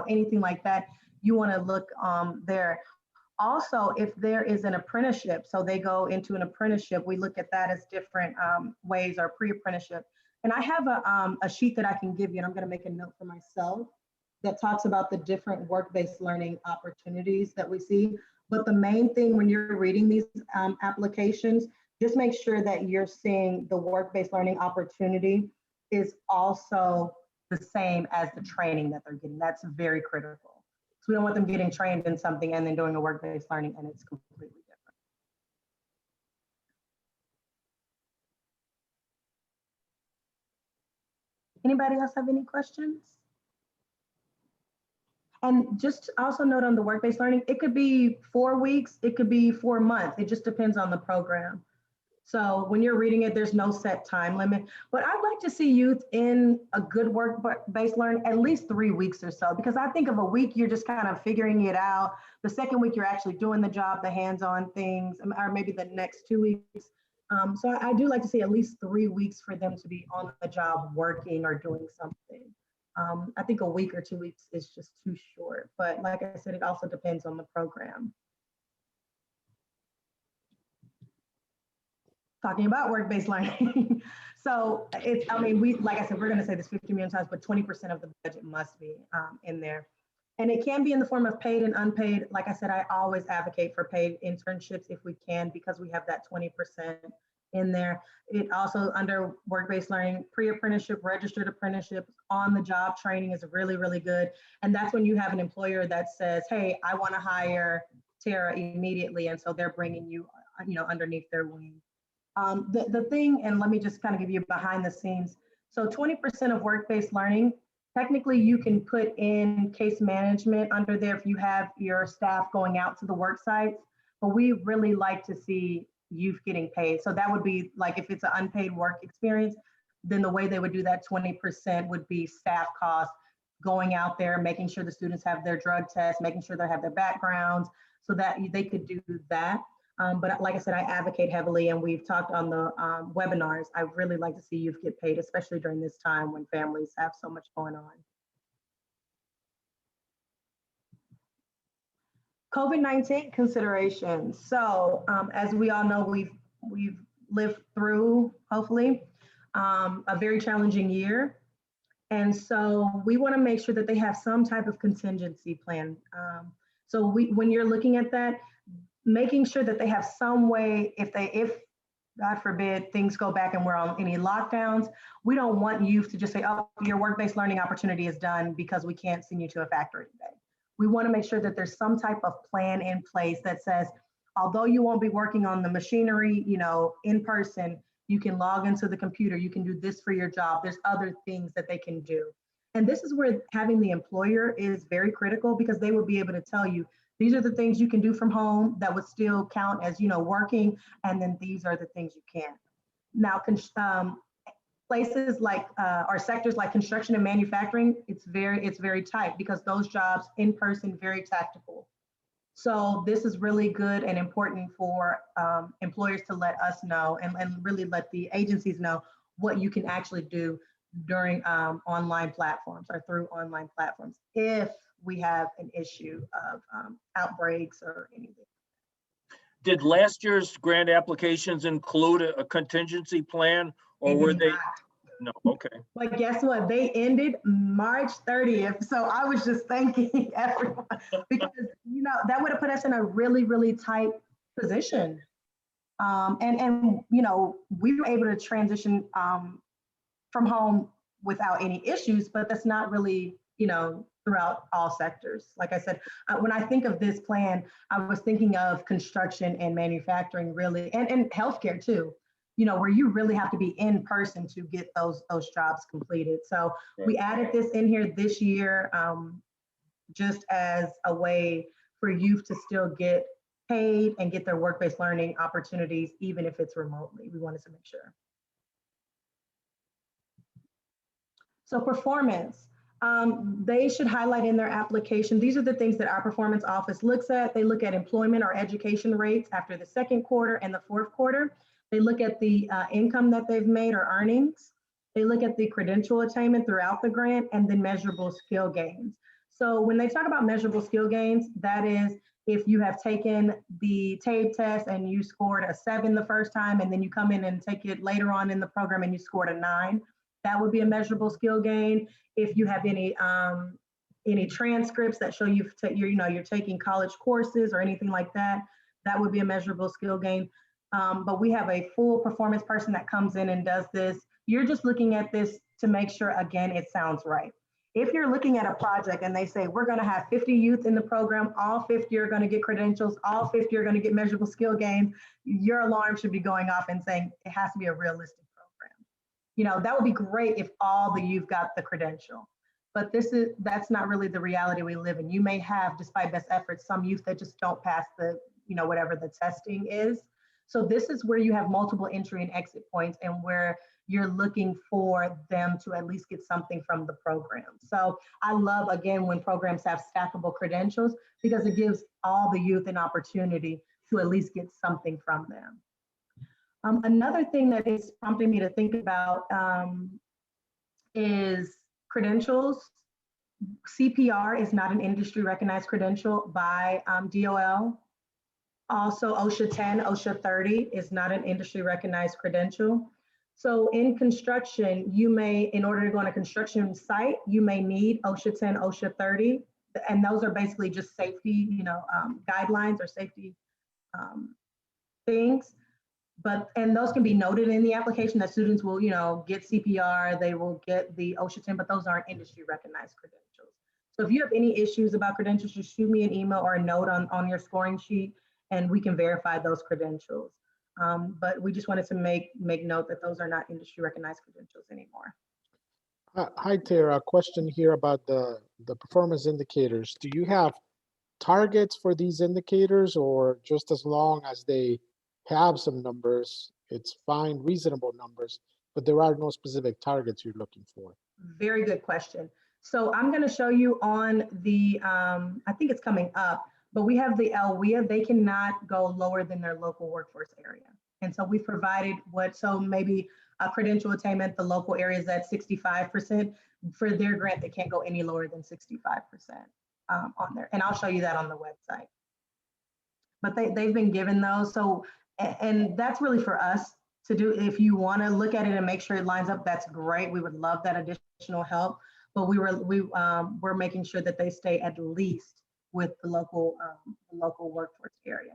anything like that, you want to look there. Also, if there is an apprenticeship, so they go into an apprenticeship, we look at that as different ways or pre-apprenticeship. And I have a sheet that I can give you, and I'm going to make a note for myself that talks about the different work-based learning opportunities that we see. But the main thing when you're reading these applications, just make sure that you're seeing the work-based learning opportunity is also the same as the training that they're getting. That's very critical. So we don't want them getting trained in something and then doing a work-based learning and it's completely different. Anybody else have any questions? And just also note on the work-based learning, it could be 4 weeks, it could be 4 months. It just depends on the program. So when you're reading it, there's no set time limit, but I'd like to see youth in a good work-based learning at least 3 weeks or so, because I think of a week, you're just kind of figuring it out. The second week, you're actually doing the job, the hands-on things, or maybe the next 2 weeks. So I do like to see at least 3 weeks for them to be on the job working or doing something. I think a week or 2 weeks is just too short, but like I said, it also depends on the program. Talking about work-based learning. So it's, I mean, like I said, we're going to say this 50 million times, but 20% of the budget must be in there. And it can be in the form of paid and unpaid. Like I said, I always advocate for paid internships if we can, because we have that 20% in there. It also, under work-based learning, pre-apprenticeship, registered apprenticeship, on-the-job training is really, really good. And that's when you have an employer that says, hey, I want to hire Tara immediately. And so they're bringing you, underneath their wing. The thing, and let me just kind of give you behind the scenes. So 20% of work-based learning, technically you can put in case management under there if you have your staff going out to the work sites, but we really like to see youth getting paid. So that would be like, if it's an unpaid work experience, then the way they would do that 20% would be staff costs, going out there, making sure the students have their drug tests, making sure they have their backgrounds, so that they could do that. But like I said, I advocate heavily, and we've talked on the webinars. I really like to see youth get paid, especially during this time when families have so much going on. COVID-19 considerations. So as we all know, we've lived through, hopefully, a very challenging year. And so we want to make sure that they have some type of contingency plan. So when you're looking at that, making sure that they have some way, if God forbid things go back and we're on any lockdowns, we don't want youth to just say, oh, your work-based learning opportunity is done because we can't send you to a factory today. We want to make sure that there's some type of plan in place that says, although you won't be working on the machinery, in person, you can log into the computer, you can do this for your job. There's other things that they can do. And this is where having the employer is very critical, because they will be able to tell you, these are the things you can do from home that would still count as, working, and then these are the things you can't. Now, places like, or sectors like construction and manufacturing, it's very tight, because those jobs in person, very tactical. So this is really good and important for employers to let us know, and really let the agencies know what you can actually do during online platforms or through online platforms, if we have an issue of outbreaks or anything. Did last year's grant applications include a contingency plan, or were they? No, okay. But guess what? They ended March 30th. So I was just thanking everyone, because, that would have put us in a really, really tight position. And we were able to transition from home without any issues, but that's not really, throughout all sectors. Like I said, when I think of this plan, I was thinking of construction and manufacturing, really, and healthcare too, where you really have to be in person to get those jobs completed. So we added this in here this year, just as a way for youth to still get paid and get their work-based learning opportunities, even if it's remotely. We wanted to make sure. So performance. They should highlight in their application, these are the things that our performance office looks at. They look at employment or education rates after the second quarter and the fourth quarter. They look at the income that they've made or earnings. They look at the credential attainment throughout the grant, and then measurable skill gains. So when they talk about measurable skill gains, that is if you have taken the TABE test and you scored a 7 the first time, and then you come in and take it later on in the program and you scored a 9, that would be a measurable skill gain. If you have any transcripts that show you're taking college courses or anything like that, that would be a measurable skill gain. But we have a full performance person that comes in and does this. You're just looking at this to make sure, again, it sounds right. If you're looking at a project and they say, we're going to have 50 youth in the program, all 50 are going to get credentials, all 50 are going to get measurable skill gains, your alarm should be going off and saying it has to be a realistic program. That would be great if all the youth got the credential, but that's not really the reality we live in. You may have, despite best efforts, some youth that just don't pass the, whatever the testing is. So this is where you have multiple entry and exit points, and where you're looking for them to at least get something from the program. So I love, again, when programs have stackable credentials, because it gives all the youth an opportunity to at least get something from them. Another thing that is prompting me to think about is credentials, CPR is not an industry recognized credential by DOL. Also OSHA 10, OSHA 30 is not an industry recognized credential. So in construction, you may, in order to go on a construction site, you may need OSHA 10, OSHA 30. And those are basically just safety, guidelines or safety things. And those can be noted in the application that students will, get CPR, they will get the OSHA 10, but those aren't industry recognized credentials. So if you have any issues about credentials, just shoot me an email or a note on your scoring sheet and we can verify those credentials. But we just wanted to make note that those are not industry recognized credentials anymore. Hi, Tara. A question here about the performance indicators. Do you have targets for these indicators, or just as long as they have some numbers, it's fine, reasonable numbers, but there are no specific targets you're looking for? Very good question. So I'm going to show you on the, I think it's coming up, but we have the WIOA. They cannot go lower than their local workforce area. And so we provided so maybe a credential attainment, the local area is at 65%. For their grant, they can't go any lower than 65% on there. And I'll show you that on the website. But they've been given those. So, and that's really for us to do. If you want to look at it and make sure it lines up, that's great. We would love that additional help. But we're making sure that they stay at least with the local workforce area.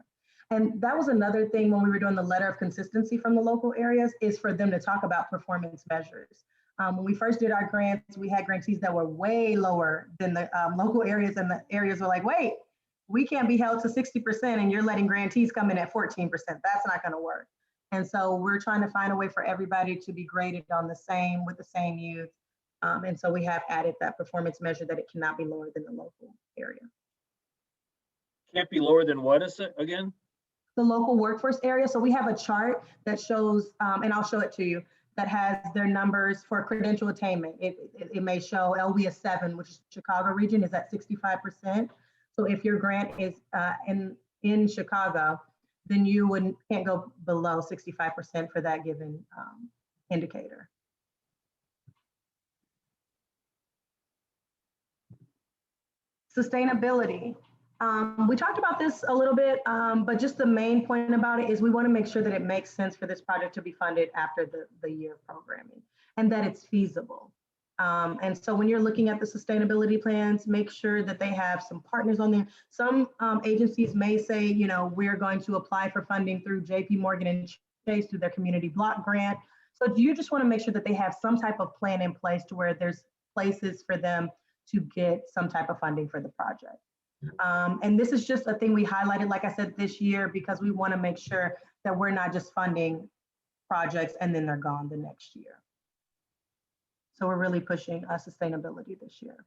And that was another thing when we were doing the letter of consistency from the local areas, is for them to talk about performance measures. When we first did our grants, we had grantees that were way lower than the local areas, and the areas were like, wait, we can't be held to 60% and you're letting grantees come in at 14%. That's not going to work. And so we're trying to find a way for everybody to be graded on with the same youth. And so we have added that performance measure that it cannot be lower than the local area. Can't be lower than what is it again? The local workforce area. So we have a chart that shows, and I'll show it to you, that has their numbers for credential attainment. It may show LWIA 7, which is Chicago region, is at 65%. So if your grant is in Chicago, then you can't go below 65% for that given indicator. Sustainability. We talked about this a little bit, but just the main point about it is we want to make sure that it makes sense for this project to be funded after the year of programming, and that it's feasible. And so when you're looking at the sustainability plans, make sure that they have some partners on there. Some agencies may say, we're going to apply for funding through JP Morgan and Chase through their community block grant. So you just want to make sure that they have some type of plan in place to where there's places for them to get some type of funding for the project. And this is just a thing we highlighted, like I said, this year, because we want to make sure that we're not just funding projects and then they're gone the next year. So we're really pushing sustainability this year.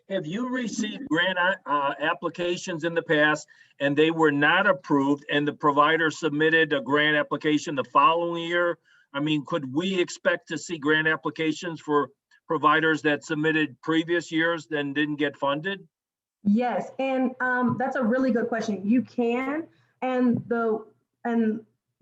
Have you received grant applications in the past and they were not approved and the provider submitted a grant application the following year? I mean, could we expect to see grant applications for providers that submitted previous years then didn't get funded? Yes, and that's a really good question. You can, and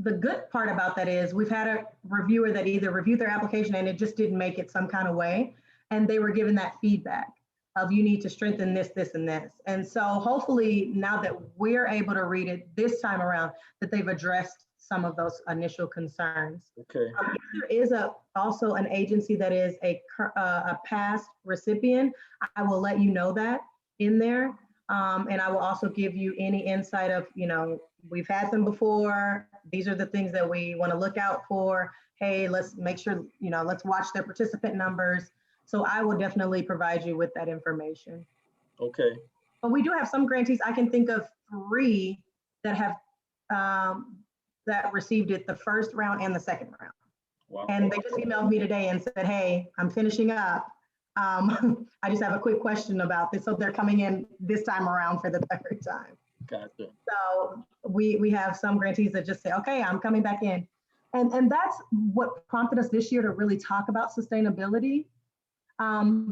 the good part about that is we've had a reviewer that either reviewed their application and it just didn't make it some kind of way, and they were given that feedback of you need to strengthen this, this, and this. And so hopefully now that we're able to read it this time around, that they've addressed some of those initial concerns. Okay. There is also an agency that is a past recipient. I will let you know that in there. And I will also give you any insight of, we've had them before. These are the things that we want to look out for. Hey, let's make sure, let's watch their participant numbers. So I will definitely provide you with that information. Okay. But we do have some grantees. I can think of 3 that have that received it the first round and the second round. Wow. And they just emailed me today and said, hey, I'm finishing up. I just have a quick question about this. So they're coming in this time around for the 3rd time. Gotcha. So we have some grantees that just say, okay, I'm coming back in. And that's what prompted us this year to really talk about sustainability.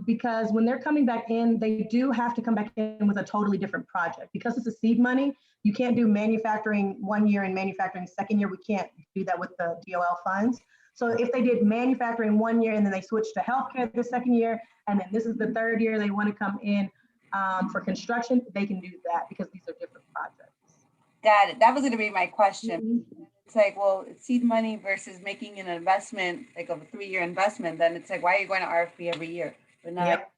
Because when they're coming back in, they do have to come back in with a totally different project. Because it's a seed money, you can't do manufacturing one year and manufacturing second year. We can't do that with the DOL funds. So if they did manufacturing 1 year and then they switched to healthcare the second year, and then this is the third year they want to come in for construction, they can do that because these are different projects. Got it. That was going to be my question. It's like, well, it's seed money versus making an investment, like of a 3-year investment. Then it's like, why are you going to RFP every year? But now, Yep.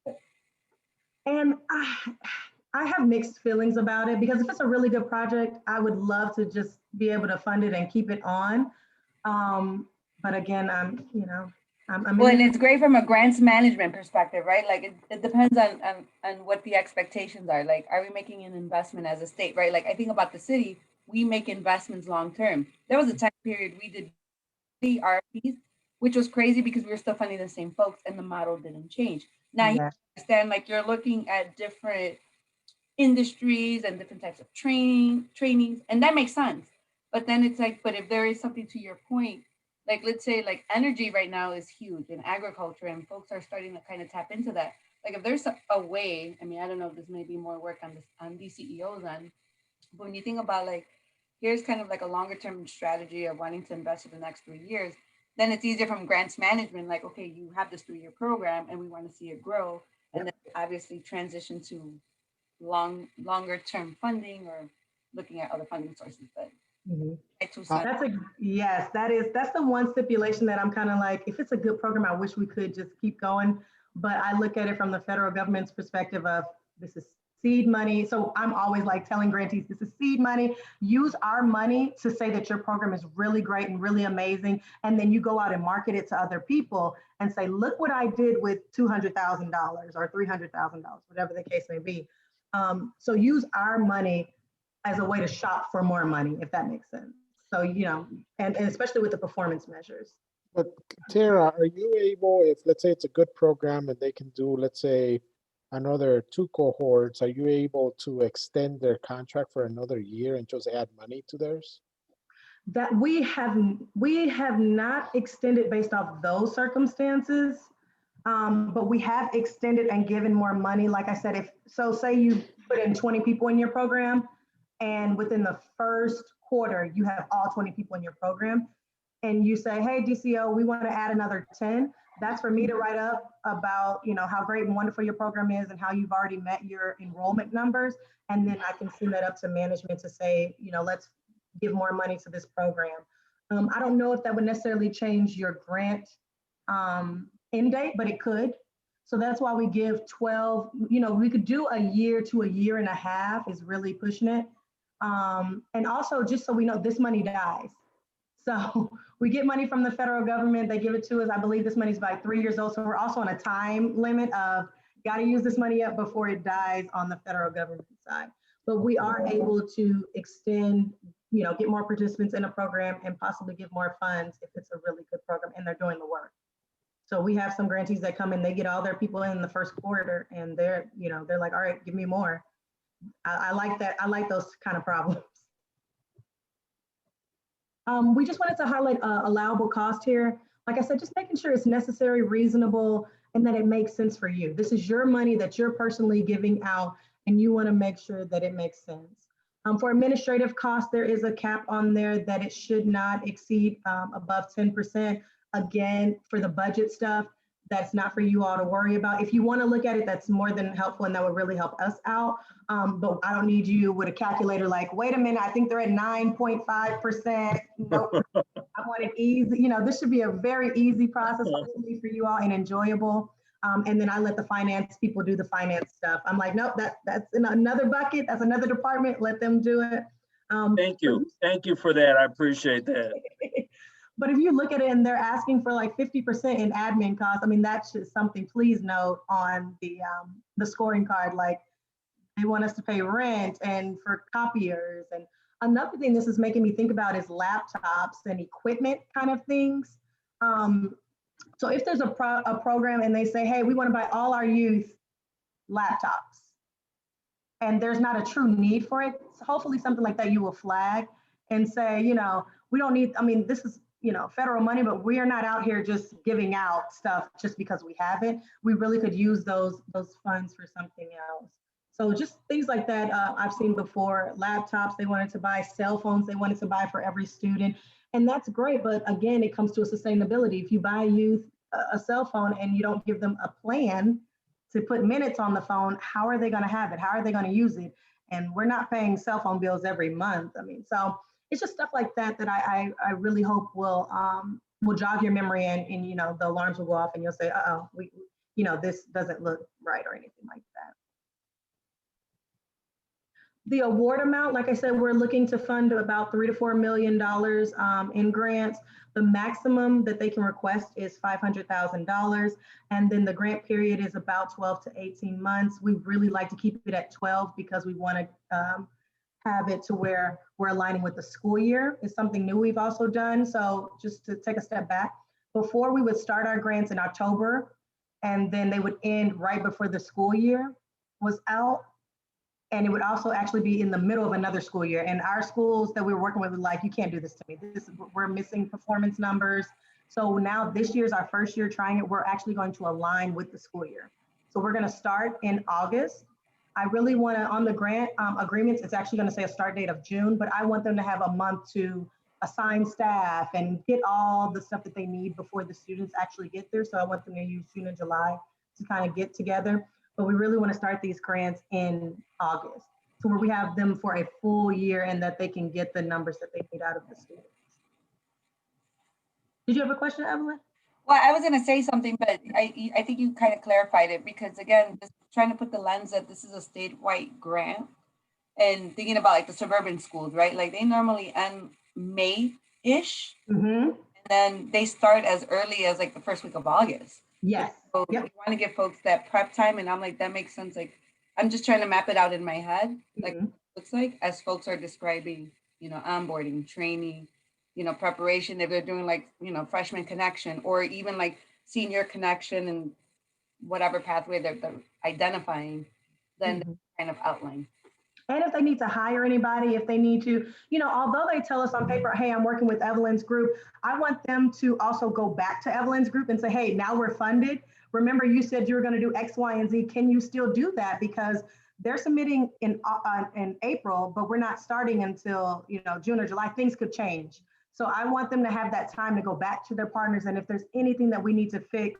And I have mixed feelings about it because if it's a really good project, I would love to just be able to fund it and keep it on. But again, I'm well, and it's great from a grants management perspective, right? Like it depends on what the expectations are. Like, are we making an investment as a state, right? Like I think about the city, we make investments long term. There was a time period we did the RFPs, which was crazy because we were still funding the same folks and the model didn't change. Now you understand, like you're looking at different industries and different types of trainings, and that makes sense. But then it's like, but if there is something to your point, like let's say like energy right now is huge in agriculture and folks are starting to kind of tap into that. Like if there's a way, I mean, I don't know if this may be more work on these CEOs on, but when you think about like, here's kind of like a longer term strategy of wanting to invest for the next 3 years, then it's easier from grants management. Like, okay, you have this 3-year program and we want to see it grow. And then obviously transition to longer term funding or looking at other funding sources. But that's the one stipulation that I'm kind of like, if it's a good program, I wish we could just keep going. But I look at it from the federal government's perspective of this is seed money. So I'm always like telling grantees, this is seed money. Use our money to say that your program is really great and really amazing. And then you go out and market it to other people and say, look what I did with $200,000 or $300,000, whatever the case may be. So use our money as a way to shop for more money, if that makes sense. So, and especially with the performance measures. But Tara, are you able, if let's say it's a good program and they can do, let's say, another 2 cohorts, are you able to extend their contract for another year and just add money to theirs? That we have not extended based off those circumstances, but we have extended and given more money. Like I said, say you put in 20 people in your program and within the first quarter, you have all 20 people in your program and you say, hey, DCO, we want to add another 10. That's for me to write up about, how great and wonderful your program is and how you've already met your enrollment numbers. And then I can send that up to management to say, let's give more money to this program. I don't know if that would necessarily change your grant end date, but it could. So that's why we give 12, we could do a year to a year and a half is really pushing it. And also just so we know this money dies. So we get money from the federal government, they give it to us. I believe this money is by 3 years old. So we're also on a time limit of got to use this money up before it dies on the federal government side. But we are able to extend, get more participants in a program and possibly give more funds if it's a really good program and they're doing the work. So we have some grantees that come in, they get all their people in the first quarter and they're like, all right, give me more. I like that. I like those kind of problems. We just wanted to highlight allowable cost here. Like I said, just making sure it's necessary, reasonable, and that it makes sense for you. This is your money that you're personally giving out, and you want to make sure that it makes sense. For administrative costs, there is a cap on there that it should not exceed above 10%. Again, for the budget stuff, that's not for you all to worry about. If you want to look at it, that's more than helpful, and that would really help us out. But I don't need you with a calculator like, wait a minute, I think they're at 9.5%. Nope. I want it easy. This should be a very easy process for you all and enjoyable. And then I let the finance people do the finance stuff. I'm like, nope, that's in another bucket. That's another department. Let them do it. Thank you. Thank you for that. I appreciate that. But if you look at it and they're asking for like 50% in admin costs, I mean, that's just something, please note on the scoring card, like they want us to pay rent and for copiers. And another thing this is making me think about is laptops and equipment kind of things. So if there's a program and they say, hey, we want to buy all our youth laptops and there's not a true need for it, so hopefully something like that you will flag and say, we don't need, I mean, this is, federal money, but we are not out here just giving out stuff just because we have it. We really could use those funds for something else. So just things like that I've seen before. Laptops, they wanted to buy, cell phones, they wanted to buy for every student. And that's great, but again, it comes to a sustainability. If you buy youth a cell phone and you don't give them a plan to put minutes on the phone, how are they going to have it? How are they going to use it? And we're not paying cell phone bills every month. I mean, so it's just stuff like that that I really hope will jog your memory, and you know, the alarms will go off and you'll say, uh-oh, you know, this doesn't look right or anything like that. The award amount, like I said, we're looking to fund about $3 to $4 million in grants. The maximum that they can request is $500,000. And then the grant period is about 12 to 18 months. We really like to keep it at 12 because we want to have it to where we're aligning with the school year. It's something new we've also done. So just to take a step back, before we would start our grants in October, and then they would end right before the school year was out. And it would also actually be in the middle of another school year. And our schools that we were working with were like, you can't do this to me. We're missing performance numbers. So now this year is our first year trying it. We're actually going to align with the school year. So we're going to start in August. I really want to, on the grant agreements, it's actually going to say a start date of June, but I want them to have a month to assign staff and get all the stuff that they need before the students actually get there. So I want them to use June and July to kind of get together. But we really want to start these grants in August, so where we have them for a full year and that they can get the numbers that they need out of the students. Did you have a question, Evelyn? Well, I was going to say something, but I think you kind of clarified it, because again, just trying to put the lens that this is a statewide grant, and thinking about like the suburban schools, right? Like they normally end May-ish, and then they start as early as like the first week of August. Yes. So we want to give folks that prep time, and I'm like, that makes sense. Like, I'm just trying to map it out in my head, like what it looks like as folks are describing, you know, onboarding, training, you know, preparation. If they're doing like, you know, freshman connection or even like senior connection and whatever pathway they're identifying, then kind of outline. And if they need to hire anybody, if they need to, you know, although they tell us on paper, hey, I'm working with Evelyn's group, I want them to also go back to Evelyn's group and say, hey, now we're funded. Remember, you said you were going to do X, Y, and Z. Can you still do that? Because they're submitting in April, but we're not starting until, you know, June or July. Things could change. So I want them to have that time to go back to their partners. And if there's anything that we need to fix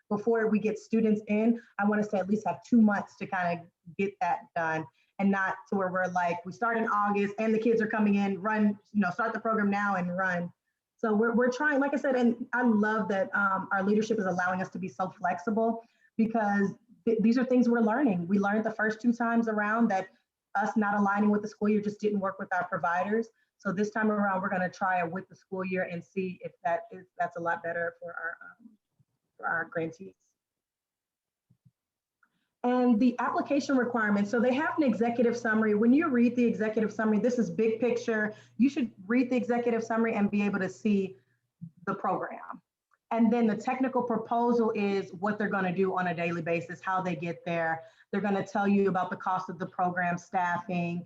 before we get students in, I want us to at least have 2 months to kind of get that done. And not to where we're like, we start in August and the kids are coming in, run, you know, start the program now and run. So we're trying, like I said, and I love that our leadership is allowing us to be so flexible, because these are things we're learning. We learned the first 2 times around that us not aligning with the school year just didn't work with our providers. So this time around, we're going to try it with the school year and see if that's a lot better for our grantees. And the application requirements, so they have an executive summary. When you read the executive summary, this is big picture. You should read the executive summary and be able to see the program. And then the technical proposal is what they're going to do on a daily basis, how they get there. They're going to tell you about the cost of the program, staffing.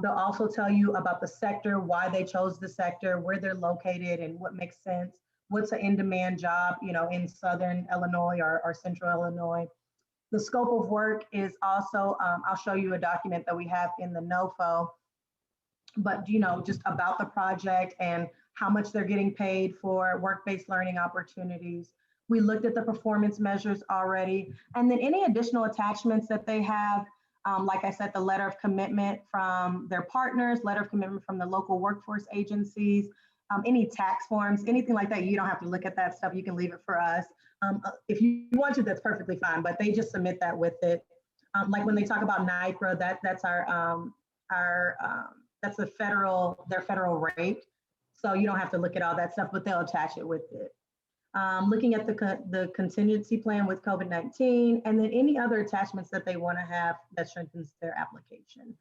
They'll also tell you about the sector, why they chose the sector, where they're located and what makes sense. What's an in-demand job, you know, in Southern Illinois or Central Illinois. The scope of work is also, I'll show you a document that we have in the NOFO, but you know, just about the project and how much they're getting paid for work-based learning opportunities. We looked at the performance measures already, and then any additional attachments that they have, like I said, the letter of commitment from their partners, letter of commitment from the local workforce agencies, any tax forms, anything like that. You don't have to look at that stuff. You can leave it for us. If you want to, that's perfectly fine, but they just submit that with it. Like when they talk about NICRA, that's that's their federal rate. So you don't have to look at all that stuff, but they'll attach it with it. Looking at the contingency plan with COVID-19, and then any other attachments that they want to have that strengthens their application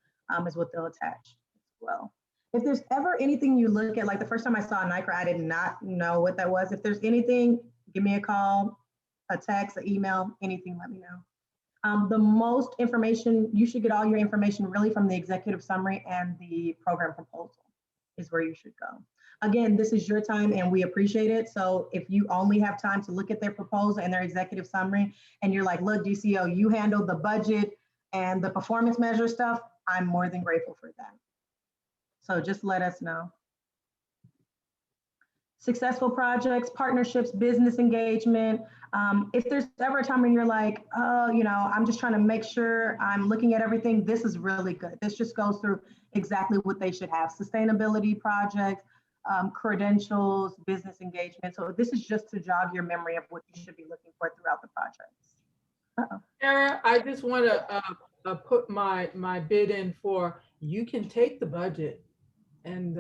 is what they'll attach as well. If there's ever anything you look at, like the first time I saw NICRA, I did not know what that was. If there's anything, give me a call, a text, an email, anything, let me know. The most information, you should get all your information really from the executive summary and the program proposal is where you should go. Again, this is your time and we appreciate it. So if you only have time to look at their proposal and their executive summary and you're like, look, DCO, you handled the budget and the performance measure stuff, I'm more than grateful for that. So just let us know. successful projects, partnerships, business engagement. If there's ever a time when you're like, oh, you know, I'm just trying to make sure I'm looking at everything, this is really good. This just goes through exactly what they should have. Sustainability projects, credentials, business engagement. So this is just to jog your memory of what you should be looking for throughout the projects. Sarah, I just want to put my bid in for, you can take the budget and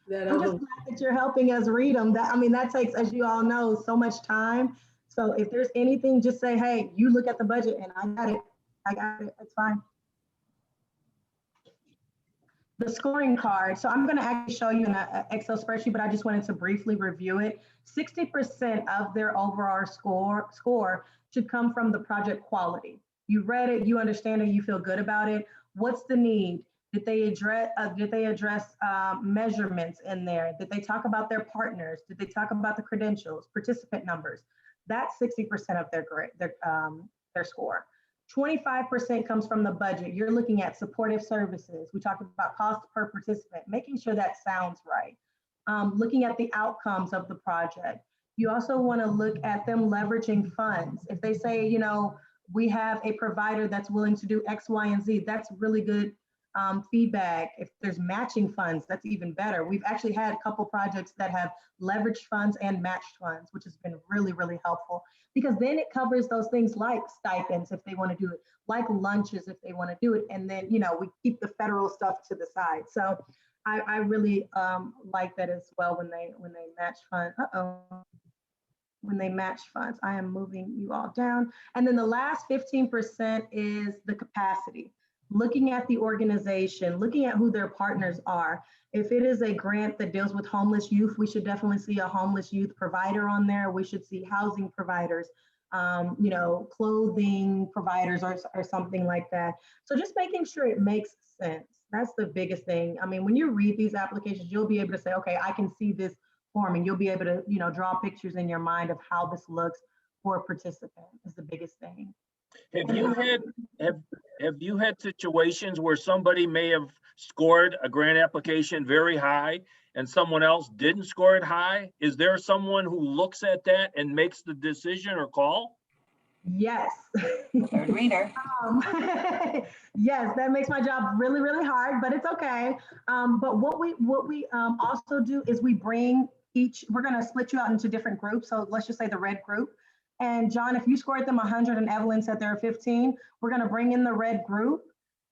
that I'm just other. glad that you're helping us read them. That, I mean, that takes, as you all know, so much time. So if there's anything, just say, hey, you look at the budget and I got it. I got it. It's fine. The scoring card. So I'm going to actually show you in an Excel spreadsheet, but I just wanted to briefly review it. 60% of their overall score should come from the project quality. You read it, you understand it, you feel good about it. What's the need? Did they address measurements in there? Did they talk about their partners? Did they talk about the credentials, participant numbers? That's 60% of their score. 25% comes from the budget. You're looking at supportive services. We talked about cost per participant, making sure that sounds right. Looking at the outcomes of the project. You also want to look at them leveraging funds. If they say, you know, we have a provider that's willing to do X, Y, and Z, that's really good feedback. If there's matching funds, that's even better. We've actually had a couple projects that have leveraged funds and matched funds, which has been really, really helpful, because then it covers those things like stipends if they want to do it, like lunches if they want to do it, and then, you know, we keep the federal stuff to the side. So I really like that as well when they match funds. When they match funds. I am moving you all down. And then the last 15% is the capacity. Looking at the organization, looking at who their partners are. If it is a grant that deals with homeless youth, we should definitely see a homeless youth provider on there. We should see housing providers, you know, clothing providers or something like that. So just making sure it makes sense. That's the biggest thing. I mean, when you read these applications, you'll be able to say, okay, I can see this form, and you'll be able to, you know, draw pictures in your mind of how this looks for a participant is the biggest thing. Have you had situations where somebody may have scored a grant application very high and someone else didn't score it high? Is there someone who looks at that and makes the decision or call? Yes. Third reader. Yes, that makes my job really, really hard, but it's okay. But what we also do is we bring we're going to split you out into different groups. So let's just say the red group. And John, if you scored them 100 and Evelyn said there are 15, we're going to bring in the red group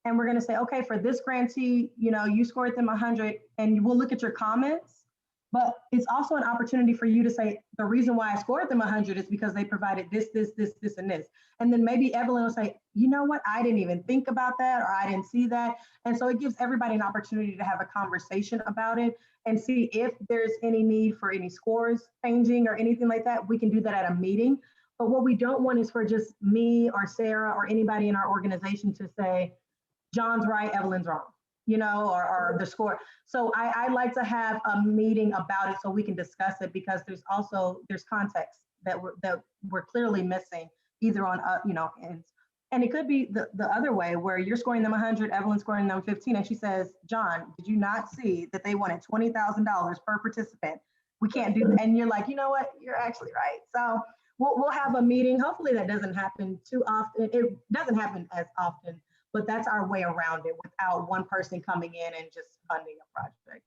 and we're going to say, okay, for this grantee, you know, you scored them 100, and we'll look at your comments. But it's also an opportunity for you to say, the reason why I scored them 100 is because they provided this, and this. And then maybe Evelyn will say, you know what, I didn't even think about that, or I didn't see that. And so it gives everybody an opportunity to have a conversation about it and see if there's any need for any scores changing or anything like that. We can do that at a meeting. But what we don't want is for just me or Sarah or anybody in our organization to say, John's right, Evelyn's wrong, you know, or the score. So I like to have a meeting about it so we can discuss it, because there's context that we're clearly missing, either on, you know, and it could be the other way, where you're scoring them 100, Evelyn's scoring them 15, and she says, John, did you not see that they wanted $20,000 per participant? We can't do that. And you're like, you know what, you're actually right. So we'll have a meeting. Hopefully that doesn't happen too often. It doesn't happen as often, but that's our way around it without one person coming in and just funding a project.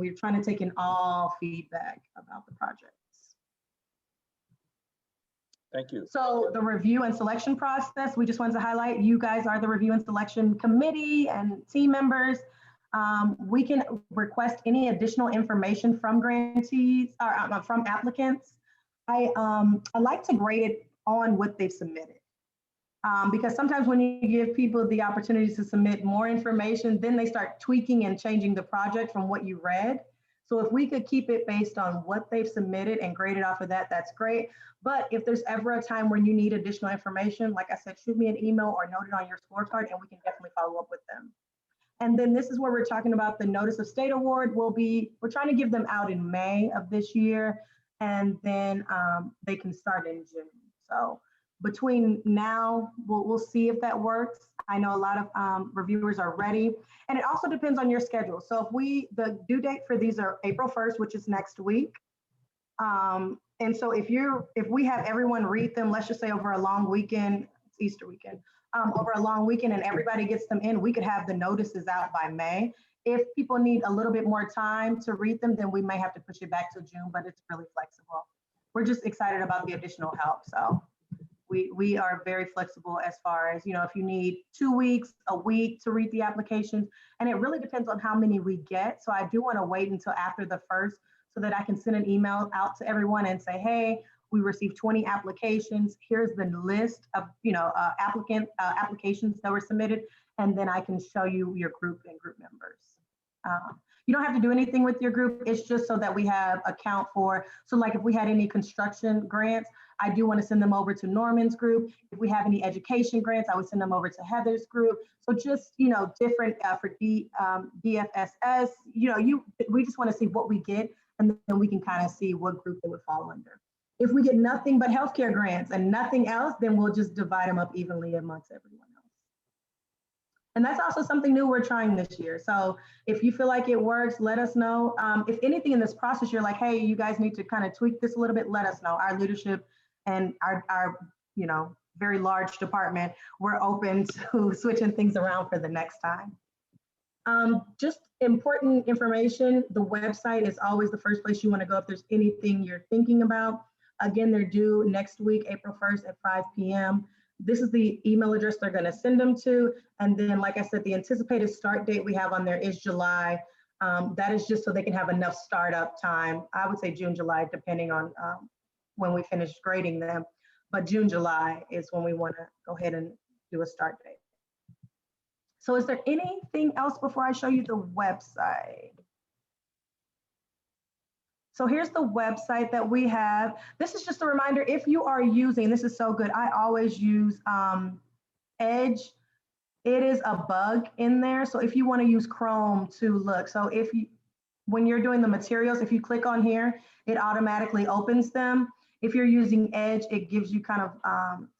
We're trying to take in all feedback about the projects. Thank you. So the review and selection process, we just wanted to highlight, you guys are the review and selection committee and team members. We can request any additional information from grantees or from applicants. I like to grade it on what they've submitted. Because sometimes when you give people the opportunity to submit more information, then they start tweaking and changing the project from what you read. So if we could keep it based on what they've submitted and grade it off of that, that's great. But if there's ever a time when you need additional information, like I said, shoot me an email or note it on your scorecard and we can definitely follow up with them. And then this is where we're talking about the notice of state award. We're trying to give them out in May of this year, and then they can start in June. So between now, we'll see if that works. I know a lot of reviewers are ready, and it also depends on your schedule. So the due date for these are April 1st, which is next week. And so if we have everyone read them, let's just say over a long weekend, it's Easter weekend, over a long weekend and everybody gets them in, we could have the notices out by May. If people need a little bit more time to read them, then we may have to push it back to June, but it's really flexible. We're just excited about the additional help. So we are very flexible as far as, if you need 2 weeks, a week to read the applications, and it really depends on how many we get. So I do want to wait until after the 1st so that I can send an email out to everyone and say, hey, we received 20 applications. Here's the list of, applications that were submitted, and then I can show you your group and group members. You don't have to do anything with your group. It's just so that we have account for, so like if we had any construction grants, I do want to send them over to Norman's group. If we have any education grants, I would send them over to Heather's group. So just, different for DFSS, we just want to see what we get, and then we can kind of see what group they would fall under. If we get nothing but healthcare grants and nothing else, then we'll just divide them up evenly amongst everyone else. And that's also something new we're trying this year. So if you feel like it works, let us know. If anything in this process, you're like, hey, you guys need to kind of tweak this a little bit, let us know. Our leadership and our very large department, we're open to switching things around for the next time. Just important information, the website is always the first place you want to go if there's anything you're thinking about. Again, they're due next week, April 1st at 5 p.m. This is the email address they're going to send them to. And then, like I said, the anticipated start date we have on there is July. That is just so they can have enough startup time. I would say June, July, depending on when we finish grading them. But June, July is when we want to go ahead and do a start date. So is there anything else before I show you the website? So here's the website that we have. This is just a reminder, if you are using, this is so good, I always use Edge. It is a bug in there. So if you want to use Chrome to look, so when you're doing the materials, if you click on here, it automatically opens them. If you're using Edge, it gives you kind of,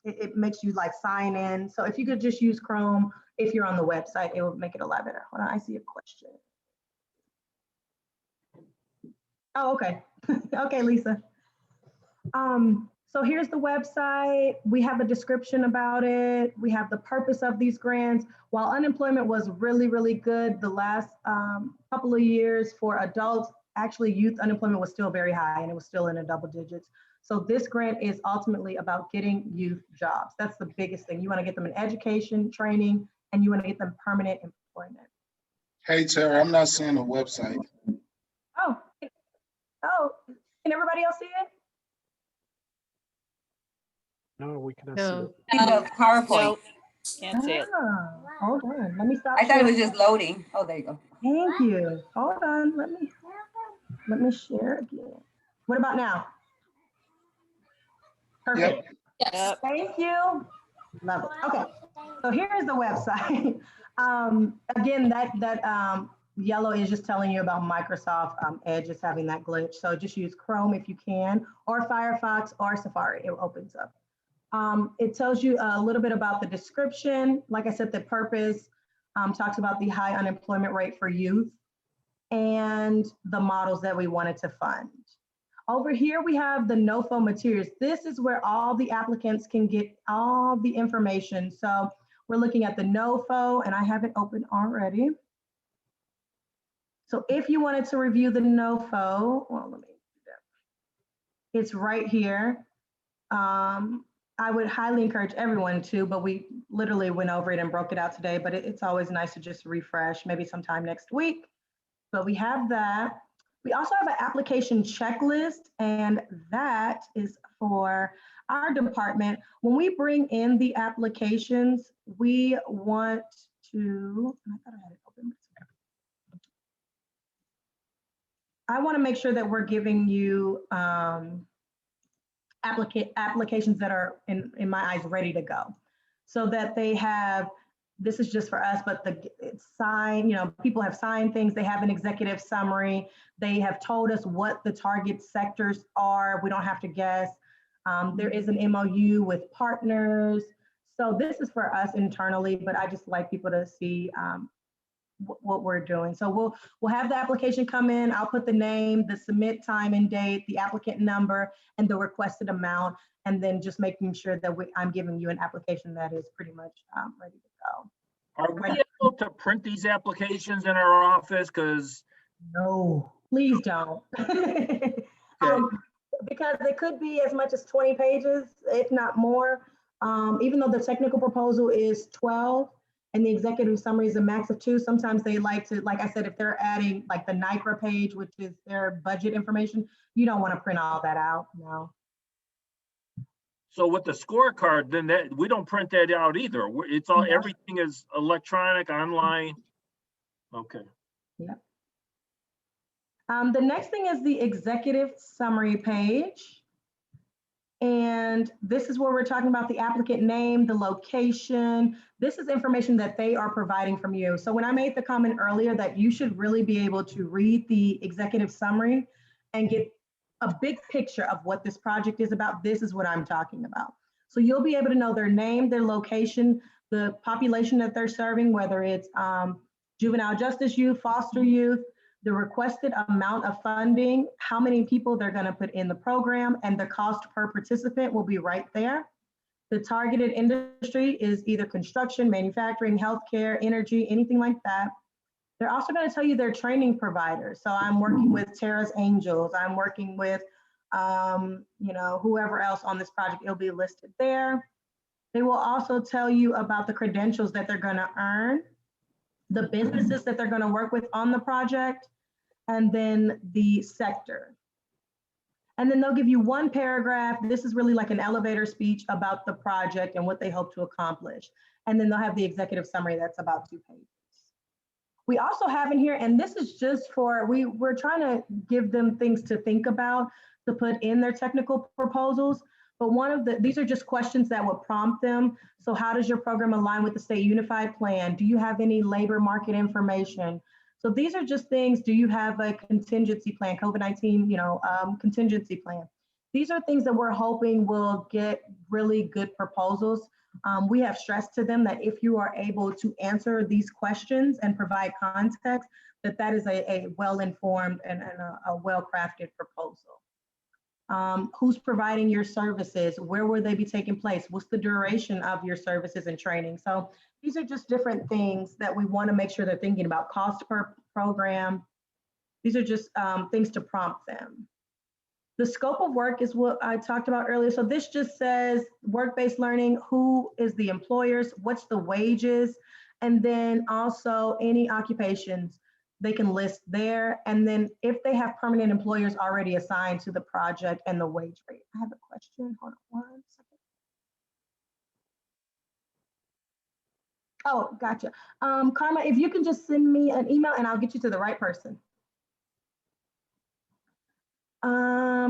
it makes you like sign in. So if you could just use Chrome, if you're on the website, it would make it a lot better. Hold on, I see a question. Oh, okay. Okay, Lisa. So here's the website. We have a description about it. We have the purpose of these grants. While unemployment was really, really good the last couple of years for adults, actually youth unemployment was still very high and it was still in the double digits. So this grant is ultimately about getting youth jobs. That's the biggest thing. You want to get them in education, training, and you want to get them permanent employment. Hey, Tara, I'm not seeing a website. Oh, can everybody else see it? No, we cannot No. see The PowerPoint. Nope. Can't see it. Hold on, let me stop. I thought it was sharing. just loading. Oh, there you go. Thank you. Hold on, let me share again. What about now? Perfect. Yep. Thank you. Love it. Okay, so here's the website. Again, that yellow is just telling you about Microsoft Edge is having that glitch. So just use Chrome if you can, or Firefox or Safari, it opens up. It tells you a little bit about the description. Like I said, the purpose talks about the high unemployment rate for youth and the models that we wanted to fund. Over here, we have the NOFO materials. This is where all the applicants can get all the information. So we're looking at the NOFO, and I have it open already. So if you wanted to review the NOFO, well, let me do that. It's right here. I would highly encourage everyone to, but we literally went over it and broke it out today, but it's always nice to just refresh, maybe sometime next week. But we have that. We also have an application checklist, and that is for our department. When we bring in the applications, we want to, I thought I had it open. I want to make sure that we're giving you applications that are, in my eyes, ready to go, so that they have, this is just for us, but it's signed, people have signed things, they have an executive summary, they have told us what the target sectors are, we don't have to guess. There is an MOU with partners. So this is for us internally, but I just like people to see what we're doing. So we'll have the application come in. I'll put the name, the submit time and date, the applicant number, and the requested amount, and then just making sure that I'm giving you an application that is pretty much ready to go. Are we able to print these applications in our office? Because No, please don't. Because it could be as much as 20 pages, if not more. Even though the technical proposal is 12 and the executive summary is a max of 2, sometimes they like to, like I said, if they're adding like the NICRA page, which is their budget information, you don't want to print all that out, no. so with the scorecard, then that we don't print that out either. It's all, No. everything is electronic, online. Okay. Yep. The next thing is the executive summary page. And this is where we're talking about the applicant name, the location. This is information that they are providing from you. So when I made the comment earlier that you should really be able to read the executive summary and get a big picture of what this project is about, this is what I'm talking about. So you'll be able to know their name, their location, the population that they're serving, whether it's juvenile justice youth, foster youth, the requested amount of funding, how many people they're going to put in the program, and the cost per participant will be right there. The targeted industry is either construction, manufacturing, healthcare, energy, anything like that. They're also going to tell you their training providers. So I'm working with Tara's Angels. I'm working with, whoever else on this project. It'll be listed there. They will also tell you about the credentials that they're going to earn, the businesses that they're going to work with on the project, and then the sector. And then they'll give you one paragraph. This is really like an elevator speech about the project and what they hope to accomplish. And then they'll have the executive summary that's about 2 pages. We also have in here, and this is just for, we're trying to give them things to think about to put in their technical proposals. But these are just questions that would prompt them. So how does your program align with the state unified plan? Do you have any labor market information? So these are just things. Do you have a contingency plan, COVID-19, contingency plan? These are things that we're hoping will get really good proposals. We have stressed to them that if you are able to answer these questions and provide context, that is a well-informed and a well-crafted proposal. Who's providing your services? Where will they be taking place? What's the duration of your services and training? So these are just different things that we want to make sure they're thinking about. Cost per program. These are just things to prompt them. The scope of work is what I talked about earlier. So this just says work-based learning, who is the employers, what's the wages, and then also any occupations they can list there. And then if they have permanent employers already assigned to the project and the wage rate. I have a question, hold on 1 second. Oh, gotcha. Karma, if you can just send me an email and I'll get you to the right person.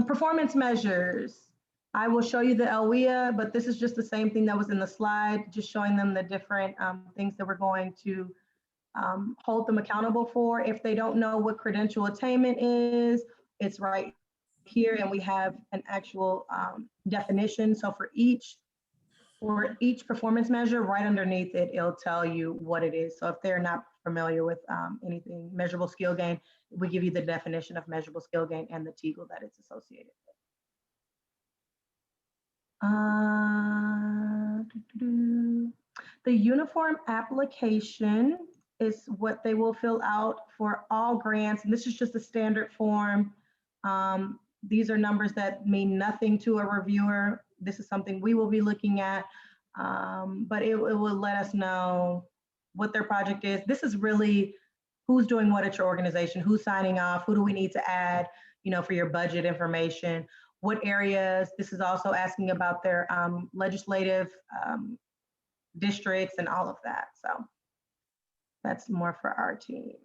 Performance measures. I will show you the LWIA, but this is just the same thing that was in the slide, just showing them the different things that we're going to hold them accountable for. If they don't know what credential attainment is, it's right here, and we have an actual definition. So for each performance measure, right underneath it, it'll tell you what it is. So if they're not familiar with anything, measurable skill gain, we give you the definition of measurable skill gain and the TEAGL that it's associated with. The uniform application is what they will fill out for all grants. And this is just a standard form. These are numbers that mean nothing to a reviewer. This is something we will be looking at, but it will let us know what their project is. This is really who's doing what at your organization, who's signing off, who do we need to add, for your budget information, what areas. This is also asking about their legislative districts and all of that. So that's more for our team.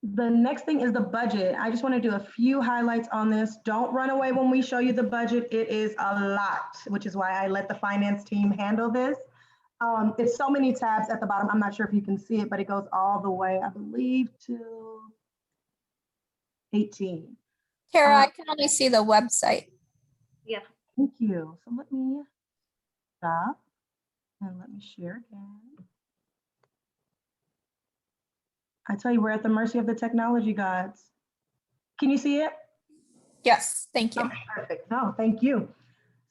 The next thing is the budget. I just want to do a few highlights on this. Don't run away when we show you the budget. It is a lot, which is why I let the finance team handle this. It's so many tabs at the bottom. I'm not sure if you can see it, but it goes all the way, I believe, to 18. Tara, I can only see the website. Thank you. So let me stop and let me share again. I tell you, we're at the mercy of the technology gods. Can you see it? Yes, thank you. Okay, perfect. No, thank you.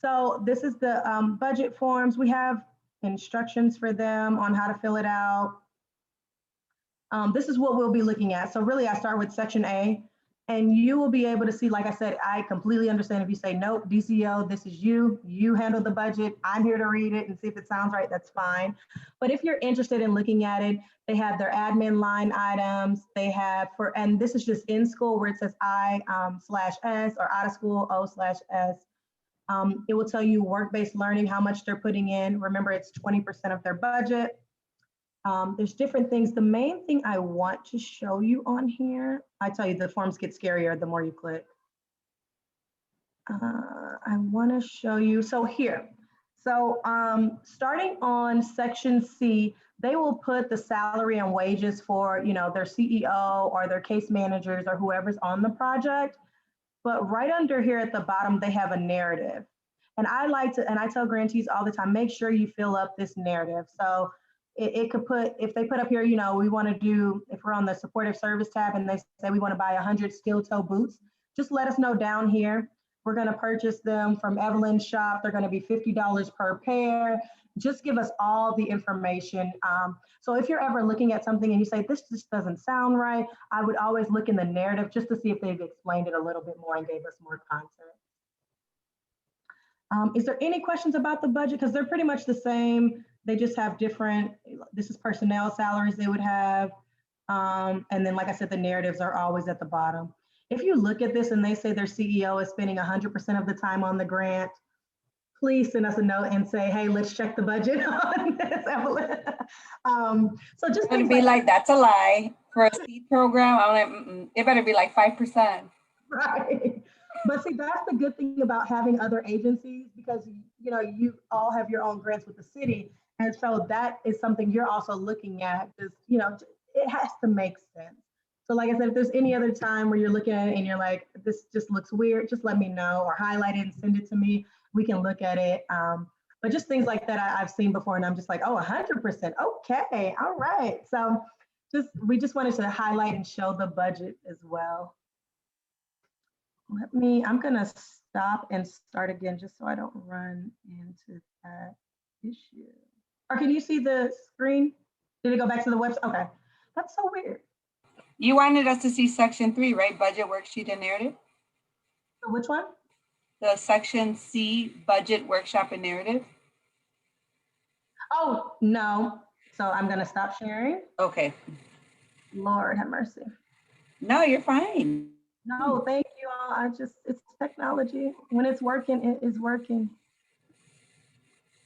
So this is the budget forms. We have instructions for them on how to fill it out. This is what we'll be looking at. So really, I start with section A, and you will be able to see, like I said, I completely understand if you say, nope, DCO, this is you handle the budget. I'm here to read it and see if it sounds right, that's fine. But if you're interested in looking at it, they have their admin line items. They have and this is just in school where it says I/S or out of school O/S. It will tell you work-based learning, how much they're putting in. Remember, it's 20% of their budget. There's different things. The main thing I want to show you on here, I tell you, the forms get scarier the more you click. I want to show you, so here. So starting on section C, they will put the salary and wages for, their CEO or their case managers or whoever's on the project. But right under here at the bottom, they have a narrative. And I tell grantees all the time, make sure you fill up this narrative. So it could put, if they put up here, we want to do, if we're on the supportive service tab and they say we want to buy 100 steel toe boots, just let us know down here. We're going to purchase them from Evelyn's shop. They're going to be $50 per pair. Just give us all the information. So if you're ever looking at something and you say, this just doesn't sound right, I would always look in the narrative just to see if they've explained it a little bit more and gave us more context. Is there any questions about the budget? Because they're pretty much the same. They just have different, this is personnel salaries they would have. And then, like I said, the narratives are always at the bottom. If you look at this and they say their CEO is spending 100% of the time on the grant, please send us a note and say, hey, let's check the budget on this, Evelyn. So just It'd be like, that's a lie. For a seed program, I'm like, it better be like 5%. Right. But see, that's the good thing about having other agencies, because you all have your own grants with the city. And so that is something you're also looking at, because it has to make sense. So like I said, if there's any other time where you're looking at it and you're like, this just looks weird, just let me know or highlight it and send it to me. We can look at it. But just things like that I've seen before, and I'm just like, oh, 100%. Okay, all right. So we just wanted to highlight and show the budget as well. I'm gonna stop and start again just so I don't run into that issue. Or can you see the screen? Did it go back to the website? Okay, that's so weird. You wanted us to see section 3, right? Budget worksheet and narrative. So which one? The section C, budget workshop and narrative. Oh, no. So I'm gonna stop sharing. Okay. Lord have mercy. No, you're fine. No, thank you all. It's technology. When it's working, it is working.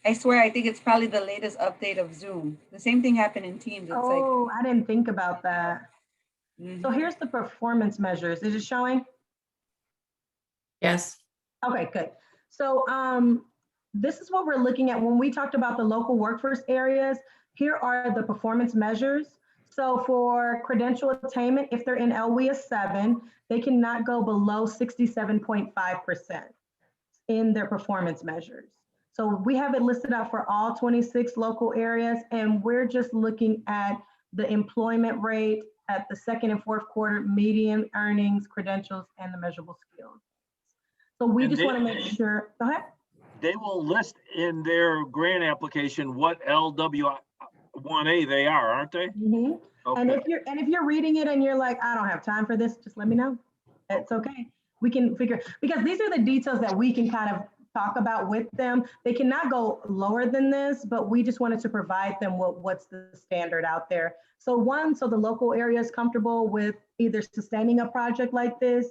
I swear, I think it's probably the latest update of Zoom. The same thing happened in Teams. It's I didn't think about that. Mm-hmm. So here's the performance measures. Is it showing? Yes. Okay, good. So this is what we're looking at when we talked about the local workforce areas. Here are the performance measures. So for credential attainment, if they're in LWIA 7, they cannot go below 67.5% in their performance measures. So we have it listed out for all 26 local areas, and we're just looking at the employment rate at the second and fourth quarter, median earnings, credentials, and the measurable skills. So we just want to make sure, go ahead. They will list in their grant application what LW1A they are, aren't they? Mm-hmm. Okay. And if you're reading it and you're like, I don't have time for this, just let me know. It's okay. We can figure, because these are the details that we can kind of talk about with them. They cannot go lower than this, but we just wanted to provide them what's the standard out there. So so the local area is comfortable with either sustaining a project like this,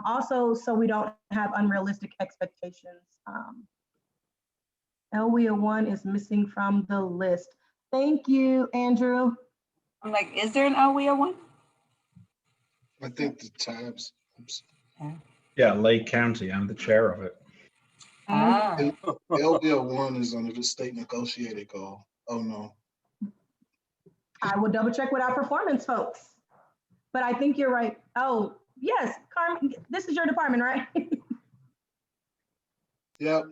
also so we don't have unrealistic expectations. LWIA 1 is missing from the list. Thank you, Andrew. I'm like, is there an LWIA 1? I think the tabs. Oops. Yeah, Lake County. I'm the chair of it. Ah. LWIA 1 is under the state negotiated goal. Oh, no. I will double check with our performance folks. But I think you're right. Oh, yes, Carmen, this is your department, right? Yep.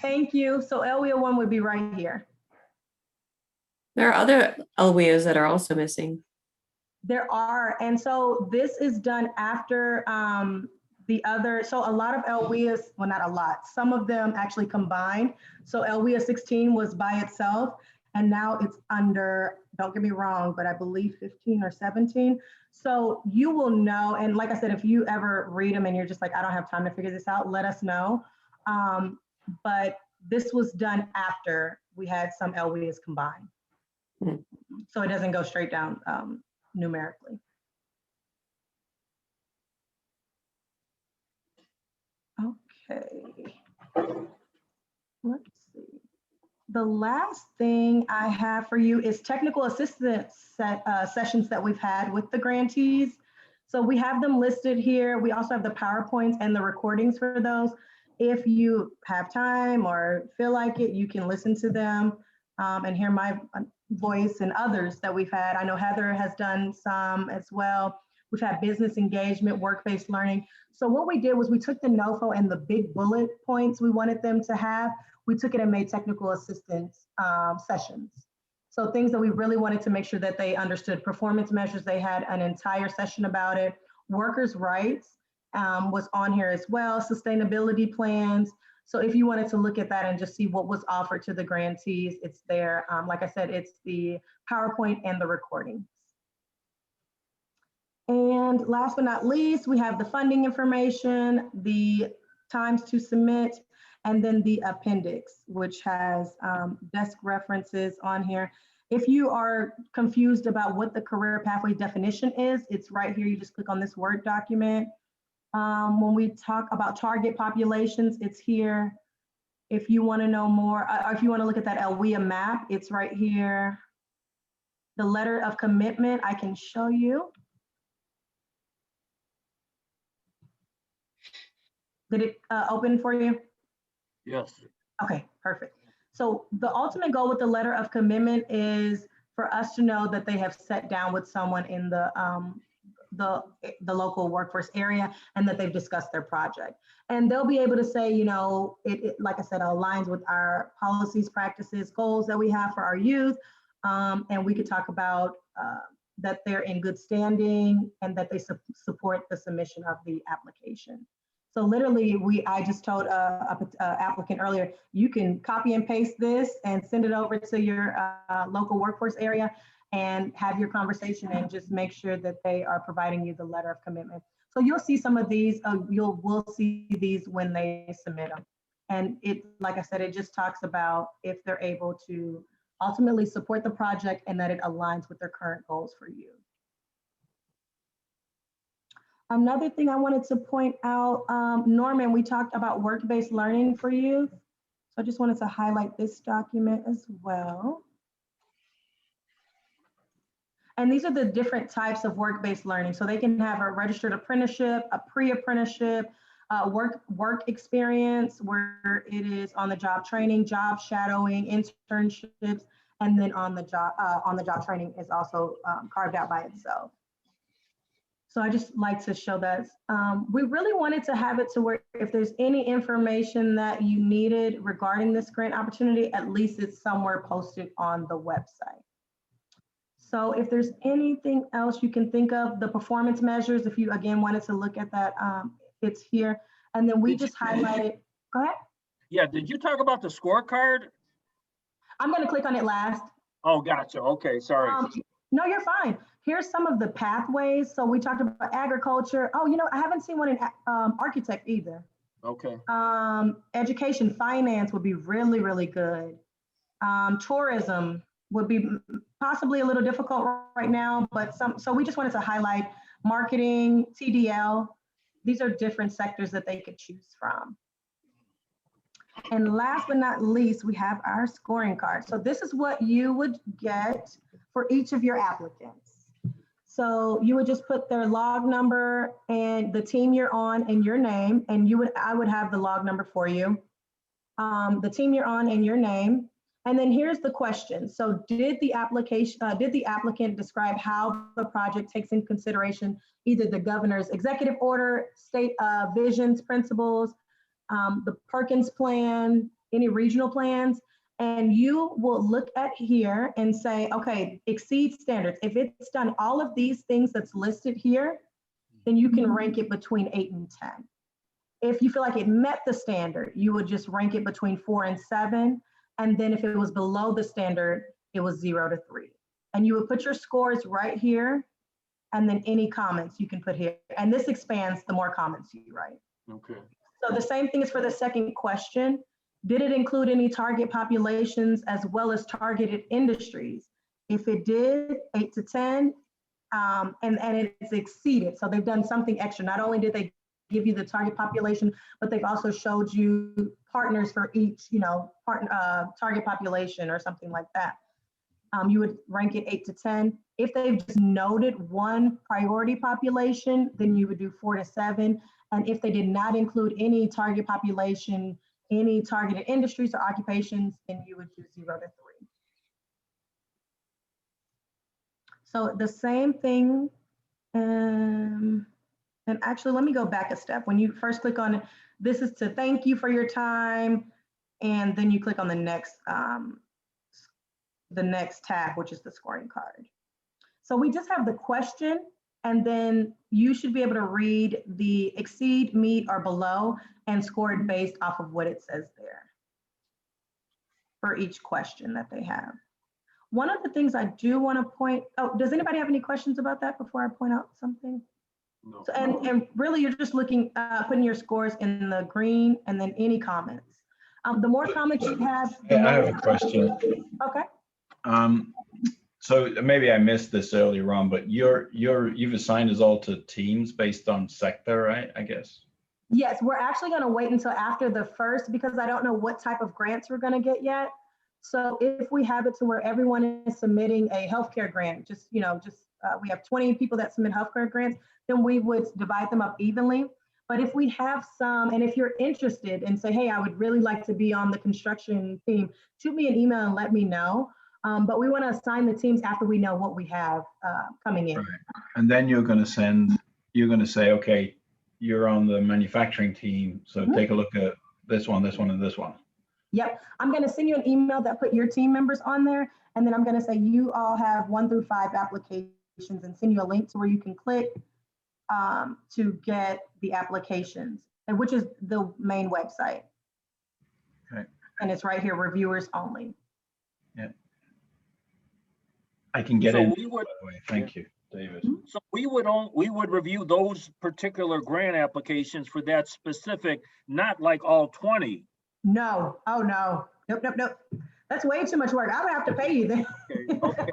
Thank you. So LWIA 1 would be right here. There are other LWIAs that are also missing. There are, and so this is done after the other, so a lot of LWIAs, well, not a lot, some of them actually combined. So LWIA 16 was by itself, and now it's under, don't get me wrong, but I believe 15 or 17. So you will know, and like I said, if you ever read them and you're just like, I don't have time to figure this out, let us know. But this was done after we had some LWIAs combined. So it doesn't go straight down numerically. Okay, let's see. The last thing I have for you is technical assistance sessions that we've had with the grantees. So we have them listed here. We also have the PowerPoints and the recordings for those. If you have time or feel like it, you can listen to them and hear my voice and others that we've had. I know Heather has done some as well. We've had business engagement, work-based learning. So what we did was we took the NOFO and the big bullet points we wanted them to have, we took it and made technical assistance sessions. So things that we really wanted to make sure that they understood. Performance measures, they had an entire session about it. Workers' rights was on here as well, sustainability plans. So if you wanted to look at that and just see what was offered to the grantees, it's there. Like I said, it's the PowerPoint and the recordings. And last but not least, we have the funding information, the times to submit, and then the appendix, which has desk references on here. If you are confused about what the career pathway definition is, it's right here. You just click on this Word document. When we talk about target populations, it's here. If you want to know more, or if you want to look at that LWIA map, it's right here. The letter of commitment, I can show you. Did it open for you? Yes. Okay, perfect. So the ultimate goal with the letter of commitment is for us to know that they have sat down with someone in the local workforce area and that they've discussed their project. And they'll be able to say, you know, it like I said, aligns with our policies, practices, goals that we have for our youth. And we could talk about that they're in good standing and that they support the submission of the application. So literally, I just told a applicant earlier, you can copy and paste this and send it over to your local workforce area and have your conversation and just make sure that they are providing you the letter of commitment. So you'll see some of these, we'll see these when they submit them. And it, like I said, it just talks about if they're able to ultimately support the project and that it aligns with their current goals for you. Another thing I wanted to point out, Norman, we talked about work-based learning for youth. So I just wanted to highlight this document as well. And these are the different types of work-based learning. So they can have a registered apprenticeship, a pre-apprenticeship, work experience where it is on the job training, job shadowing, internships, and then on the job training is also carved out by itself. So I just like to show that. We really wanted to have it to where if there's any information that you needed regarding this grant opportunity, at least it's somewhere posted on the website. So if there's anything else you can think of, the performance measures, if you again wanted to look at that, it's here. And then we just highlighted, go ahead. Yeah, did you talk about the scorecard? I'm gonna click on it last. Oh, gotcha, okay, sorry. No, you're fine. Here's some of the pathways. So we talked about agriculture. Oh, you know, I haven't seen one in architect either. Okay. Education, finance would be really, really good. Tourism would be possibly a little difficult right now, but so we just wanted to highlight marketing, TDL. These are different sectors that they could choose from. And last but not least, we have our scoring card. So this is what you would get for each of your applicants. So you would just put their log number and the team you're on and your name, and I would have the log number for you. The team you're on and your name. And then here's the question. So did the applicant describe how the project takes into consideration either the governor's executive order, state visions, principles, the Perkins plan, any regional plans? And you will look at here and say, okay, exceed standards. If it's done all of these things that's listed here, then you can rank it between 8 and 10. If you feel like it met the standard, you would just rank it between 4 and 7. And then if it was below the standard, it was 0 to 3. And you would put your scores right here, and then any comments you can put here. And this expands the more comments you write. Okay. So the same thing is for the second question. Did it include any target populations as well as targeted industries? If it did, 8 to 10, and it's exceeded. So they've done something extra. Not only did they give you the target population, but they've also showed you partners for each, target population or something like that. You would rank it 8 to 10. If they've just noted one priority population, then you would do 4 to 7. And if they did not include any target population, any targeted industries or occupations, then you would do 0 to 3. So the same thing, and actually, let me go back a step. When you first click on it, this is to thank you for your time, and then you click on the next tab, which is the scoring card. So we just have the question, and then you should be able to read the exceed, meet, or below, and score it based off of what it says there for each question that they have. One of the things I do want to point, does anybody have any questions about that before I point out something? No. So, and really you're just looking, putting your scores in the green and then any comments. The more comments you have, I have a question. Okay. So maybe I missed this earlier on, but you've assigned us all to teams based on sector, right? I guess. Yes, we're actually going to wait until after the first because I don't know what type of grants we're going to get yet. So if we have it to where everyone is submitting a healthcare grant, we have 20 people that submit healthcare grants, then we would divide them up evenly. But if we have some, and if you're interested and say, hey, I would really like to be on the construction team, shoot me an email and let me know. But we want to assign the teams after we know what we have coming in. Right. And then you're going to say, okay, you're on the manufacturing team. So take a look at this one, this one, and this one. Yep. I'm going to send you an email that put your team members on there. And then I'm going to say you all have 1 through 5 applications and send you a link to where you can click to get the applications, and which is the main website. Okay. And it's right here, reviewers only. Yeah. I can get So in. we would, by the way. Thank you, David. so we would review those particular grant applications for that specific, not like all 20. No. Oh, no. Nope. That's way too much work. I would have to pay you then. Okay.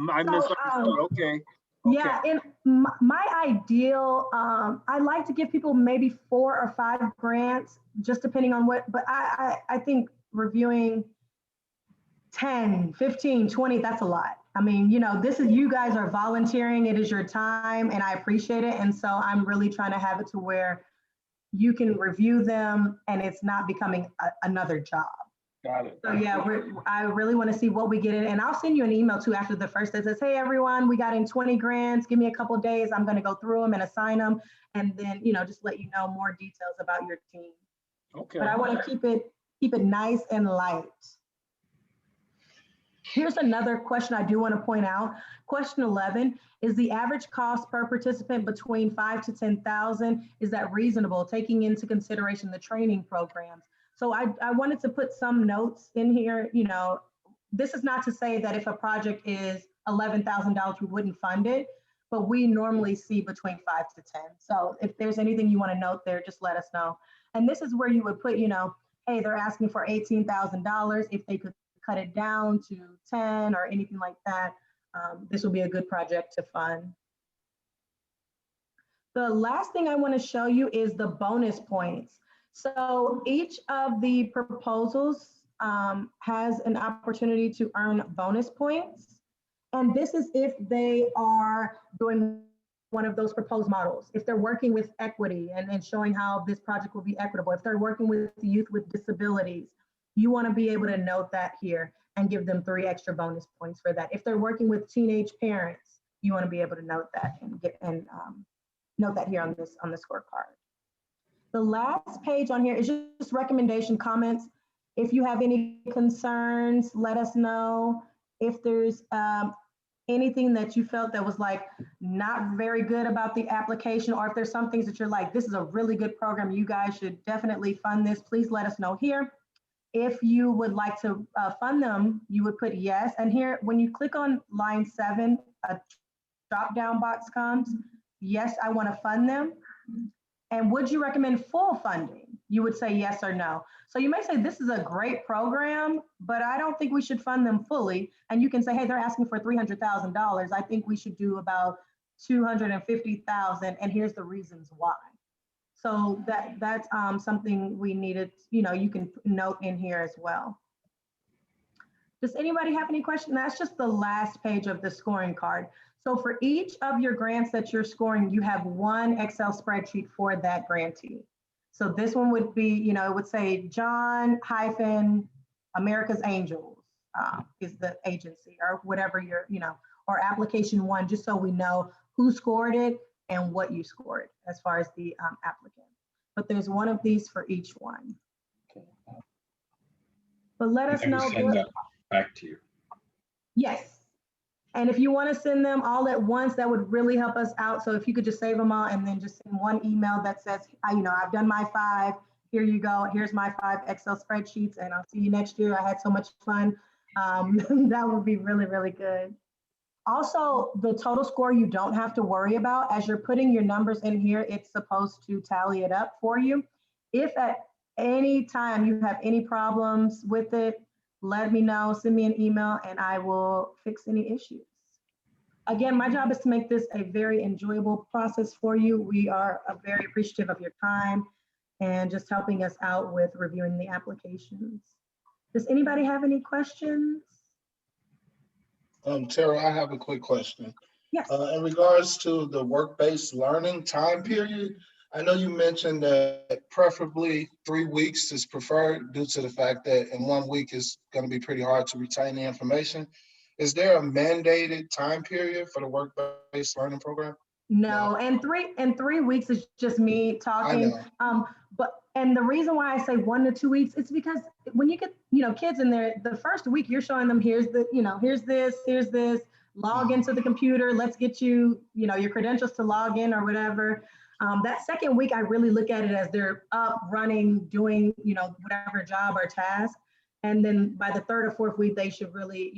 I misunderstood. Okay. Yeah, and my ideal, I like to give people maybe 4 or 5 grants, just depending on what, but I think reviewing 10, 15, 20, that's a lot. I mean, this is, you guys are volunteering, it is your time, and I appreciate it. And so I'm really trying to have it to where you can review them and it's not becoming another job. Got it. So yeah, I really want to see what we get in, and I'll send you an email too after the first that says, hey everyone, we got in 20 grants, give me a couple of days, I'm going to go through them and assign them, and then just let you know more details about your team. Okay. But I want to keep it nice and light. Here's another question I do want to point out. Question 11, is the average cost per participant between 5,000 to 10,000? Is that reasonable, taking into consideration the training programs? So I wanted to put some notes in here. This is not to say that if a project is $11,000, we wouldn't fund it, but we normally see between 5 to 10. So if there's anything you want to note there, just let us know. And this is where you would put, hey, they're asking for $18,000. If they could cut it down to 10 or anything like that, this will be a good project to fund. The last thing I want to show you is the bonus points. So each of the proposals has an opportunity to earn bonus points. And this is if they are doing one of those proposed models, if they're working with equity and showing how this project will be equitable, if they're working with youth with disabilities, you want to be able to note that here and give them 3 extra bonus points for that. If they're working with teenage parents, you want to be able to note that and note that here on the scorecard. The last page on here is just recommendation comments. If you have any concerns, let us know. If there's anything that you felt that was like not very good about the application, or if there's some things that you're like, this is a really good program, you guys should definitely fund this, please let us know here. If you would like to fund them, you would put yes. And here, when you click on line 7, a drop-down box comes. Yes, I want to fund them. And would you recommend full funding? You would say yes or no. So you may say, this is a great program, but I don't think we should fund them fully. And you can say, hey, they're asking for $300,000. I think we should do about $250,000, and here's the reasons why. So that's something we needed, you can note in here as well. Does anybody have any questions? That's just the last page of the scoring card. So for each of your grants that you're scoring, you have one Excel spreadsheet for that grantee. So this one would be, it would say John-America's Angels is the agency, or whatever your, or application 1, just so we know who scored it and what you scored as far as the applicant. But there's one of these for each one. But let us know. Send that back to you. Yes. And if you want to send them all at once, that would really help us out. So if you could just save them all and then just send one email that says, I've done my 5, here you go, here's my 5 Excel spreadsheets, and I'll see you next year. I had so much fun. That would be really, really good. Also, the total score you don't have to worry about. As you're putting your numbers in here, it's supposed to tally it up for you. If at any time you have any problems with it, let me know, send me an email, and I will fix any issues. Again, my job is to make this a very enjoyable process for you. We are very appreciative of your time and just helping us out with reviewing the applications. Does anybody have any questions? Tara, I have a quick question. Yes. In regards to the work-based learning time period, I know you mentioned that preferably 3 weeks is preferred due to the fact that in 1 week it's going to be pretty hard to retain the information. Is there a mandated time period for the work-based learning program? No, and 3 weeks is just me talking. And the reason why I say 1 to 2 weeks, it's because when you get, kids in there, the first week you're showing them, here's this, log into the computer, let's get you, your credentials to log in or whatever. That second week, I really look at it as they're up, running, doing, whatever job or task. And then by the 3rd or 4th week, they should really,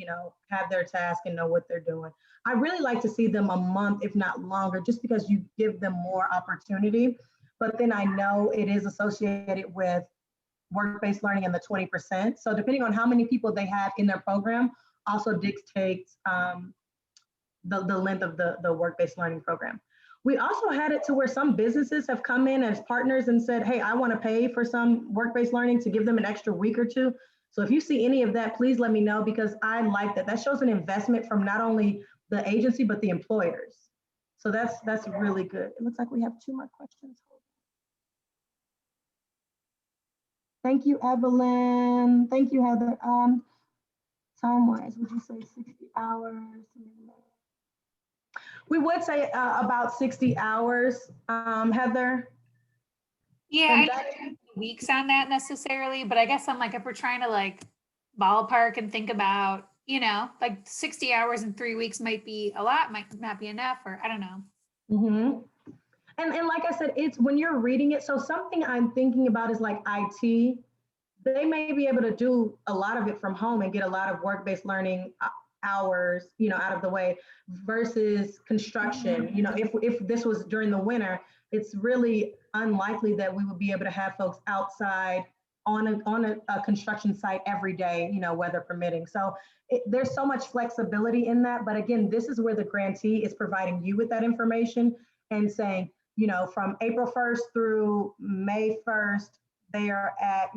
have their task and know what they're doing. I really like to see them a month, if not longer, just because you give them more opportunity. But then I know it is associated with work-based learning and the 20%. So depending on how many people they have in their program also dictates the length of the work-based learning program. We also had it to where some businesses have come in as partners and said, hey, I want to pay for some work-based learning to give them an extra week or 2. So if you see any of that, please let me know, because I like that. That shows an investment from not only the agency, but the employers. So that's really good. It looks like we have 2 more questions. Thank you, Evelyn. Thank you, Heather. Time-wise, would you say 60 hours? We would say about 60 hours, Heather. Yeah, I don't have weeks on that necessarily, but I guess I'm like, if we're trying to like ballpark and think about, like 60 hours in 3 weeks might be a lot, might not be enough, or I don't know. Mm-hmm. And like I said, it's when you're reading it. So something I'm thinking about is like IT. They may be able to do a lot of it from home and get a lot of work-based learning hours, out of the way, versus construction. If this was during the winter, it's really unlikely that we would be able to have folks outside on a construction site every day, weather permitting. So there's so much flexibility in that. But again, this is where the grantee is providing you with that information and saying, from April 1st through May 1st, they are at,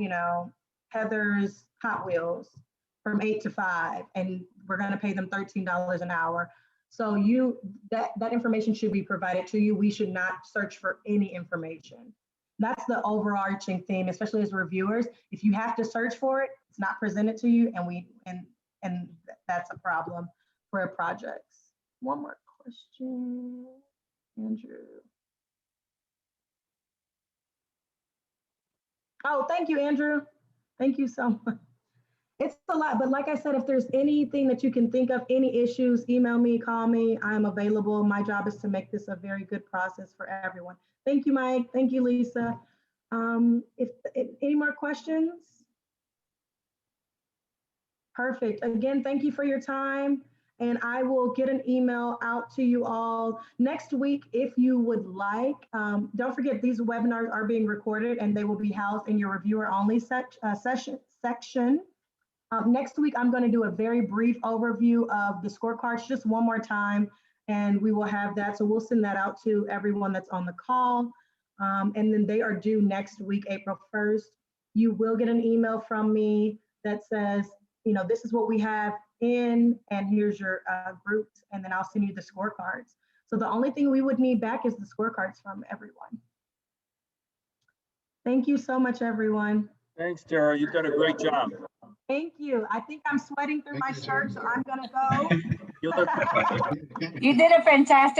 Heather's Hot Wheels from 8 to 5, and we're going to pay them $13 an hour. So that information should be provided to you. We should not search for any information. That's the overarching theme, especially as reviewers. If you have to search for it, it's not presented to you, and that's a problem for projects. One more question, Andrew. Oh, thank you, Andrew. Thank you so much. It's a lot, but like I said, if there's anything that you can think of, any issues, email me, call me. I'm available. My job is to make this a very good process for everyone. Thank you, Mike. Thank you, Lisa. If any more questions? Perfect. Again, thank you for your time. And I will get an email out to you all next week if you would like. Don't forget, these webinars are being recorded and they will be housed in your reviewer only section. Next week, I'm going to do a very brief overview of the scorecards just one more time, and we will have that. So we'll send that out to everyone that's on the call. And then they are due next week, April 1st. You will get an email from me that says, you know, this is what we have in, and here's your groups, and then I'll send you the scorecards. So the only thing we would need back is the scorecards from everyone. Thank you so much, everyone. Thanks, Tara. You've done a great job. Thank you. I think I'm sweating through my shirt, so I'm gonna go. You look You did a fantastic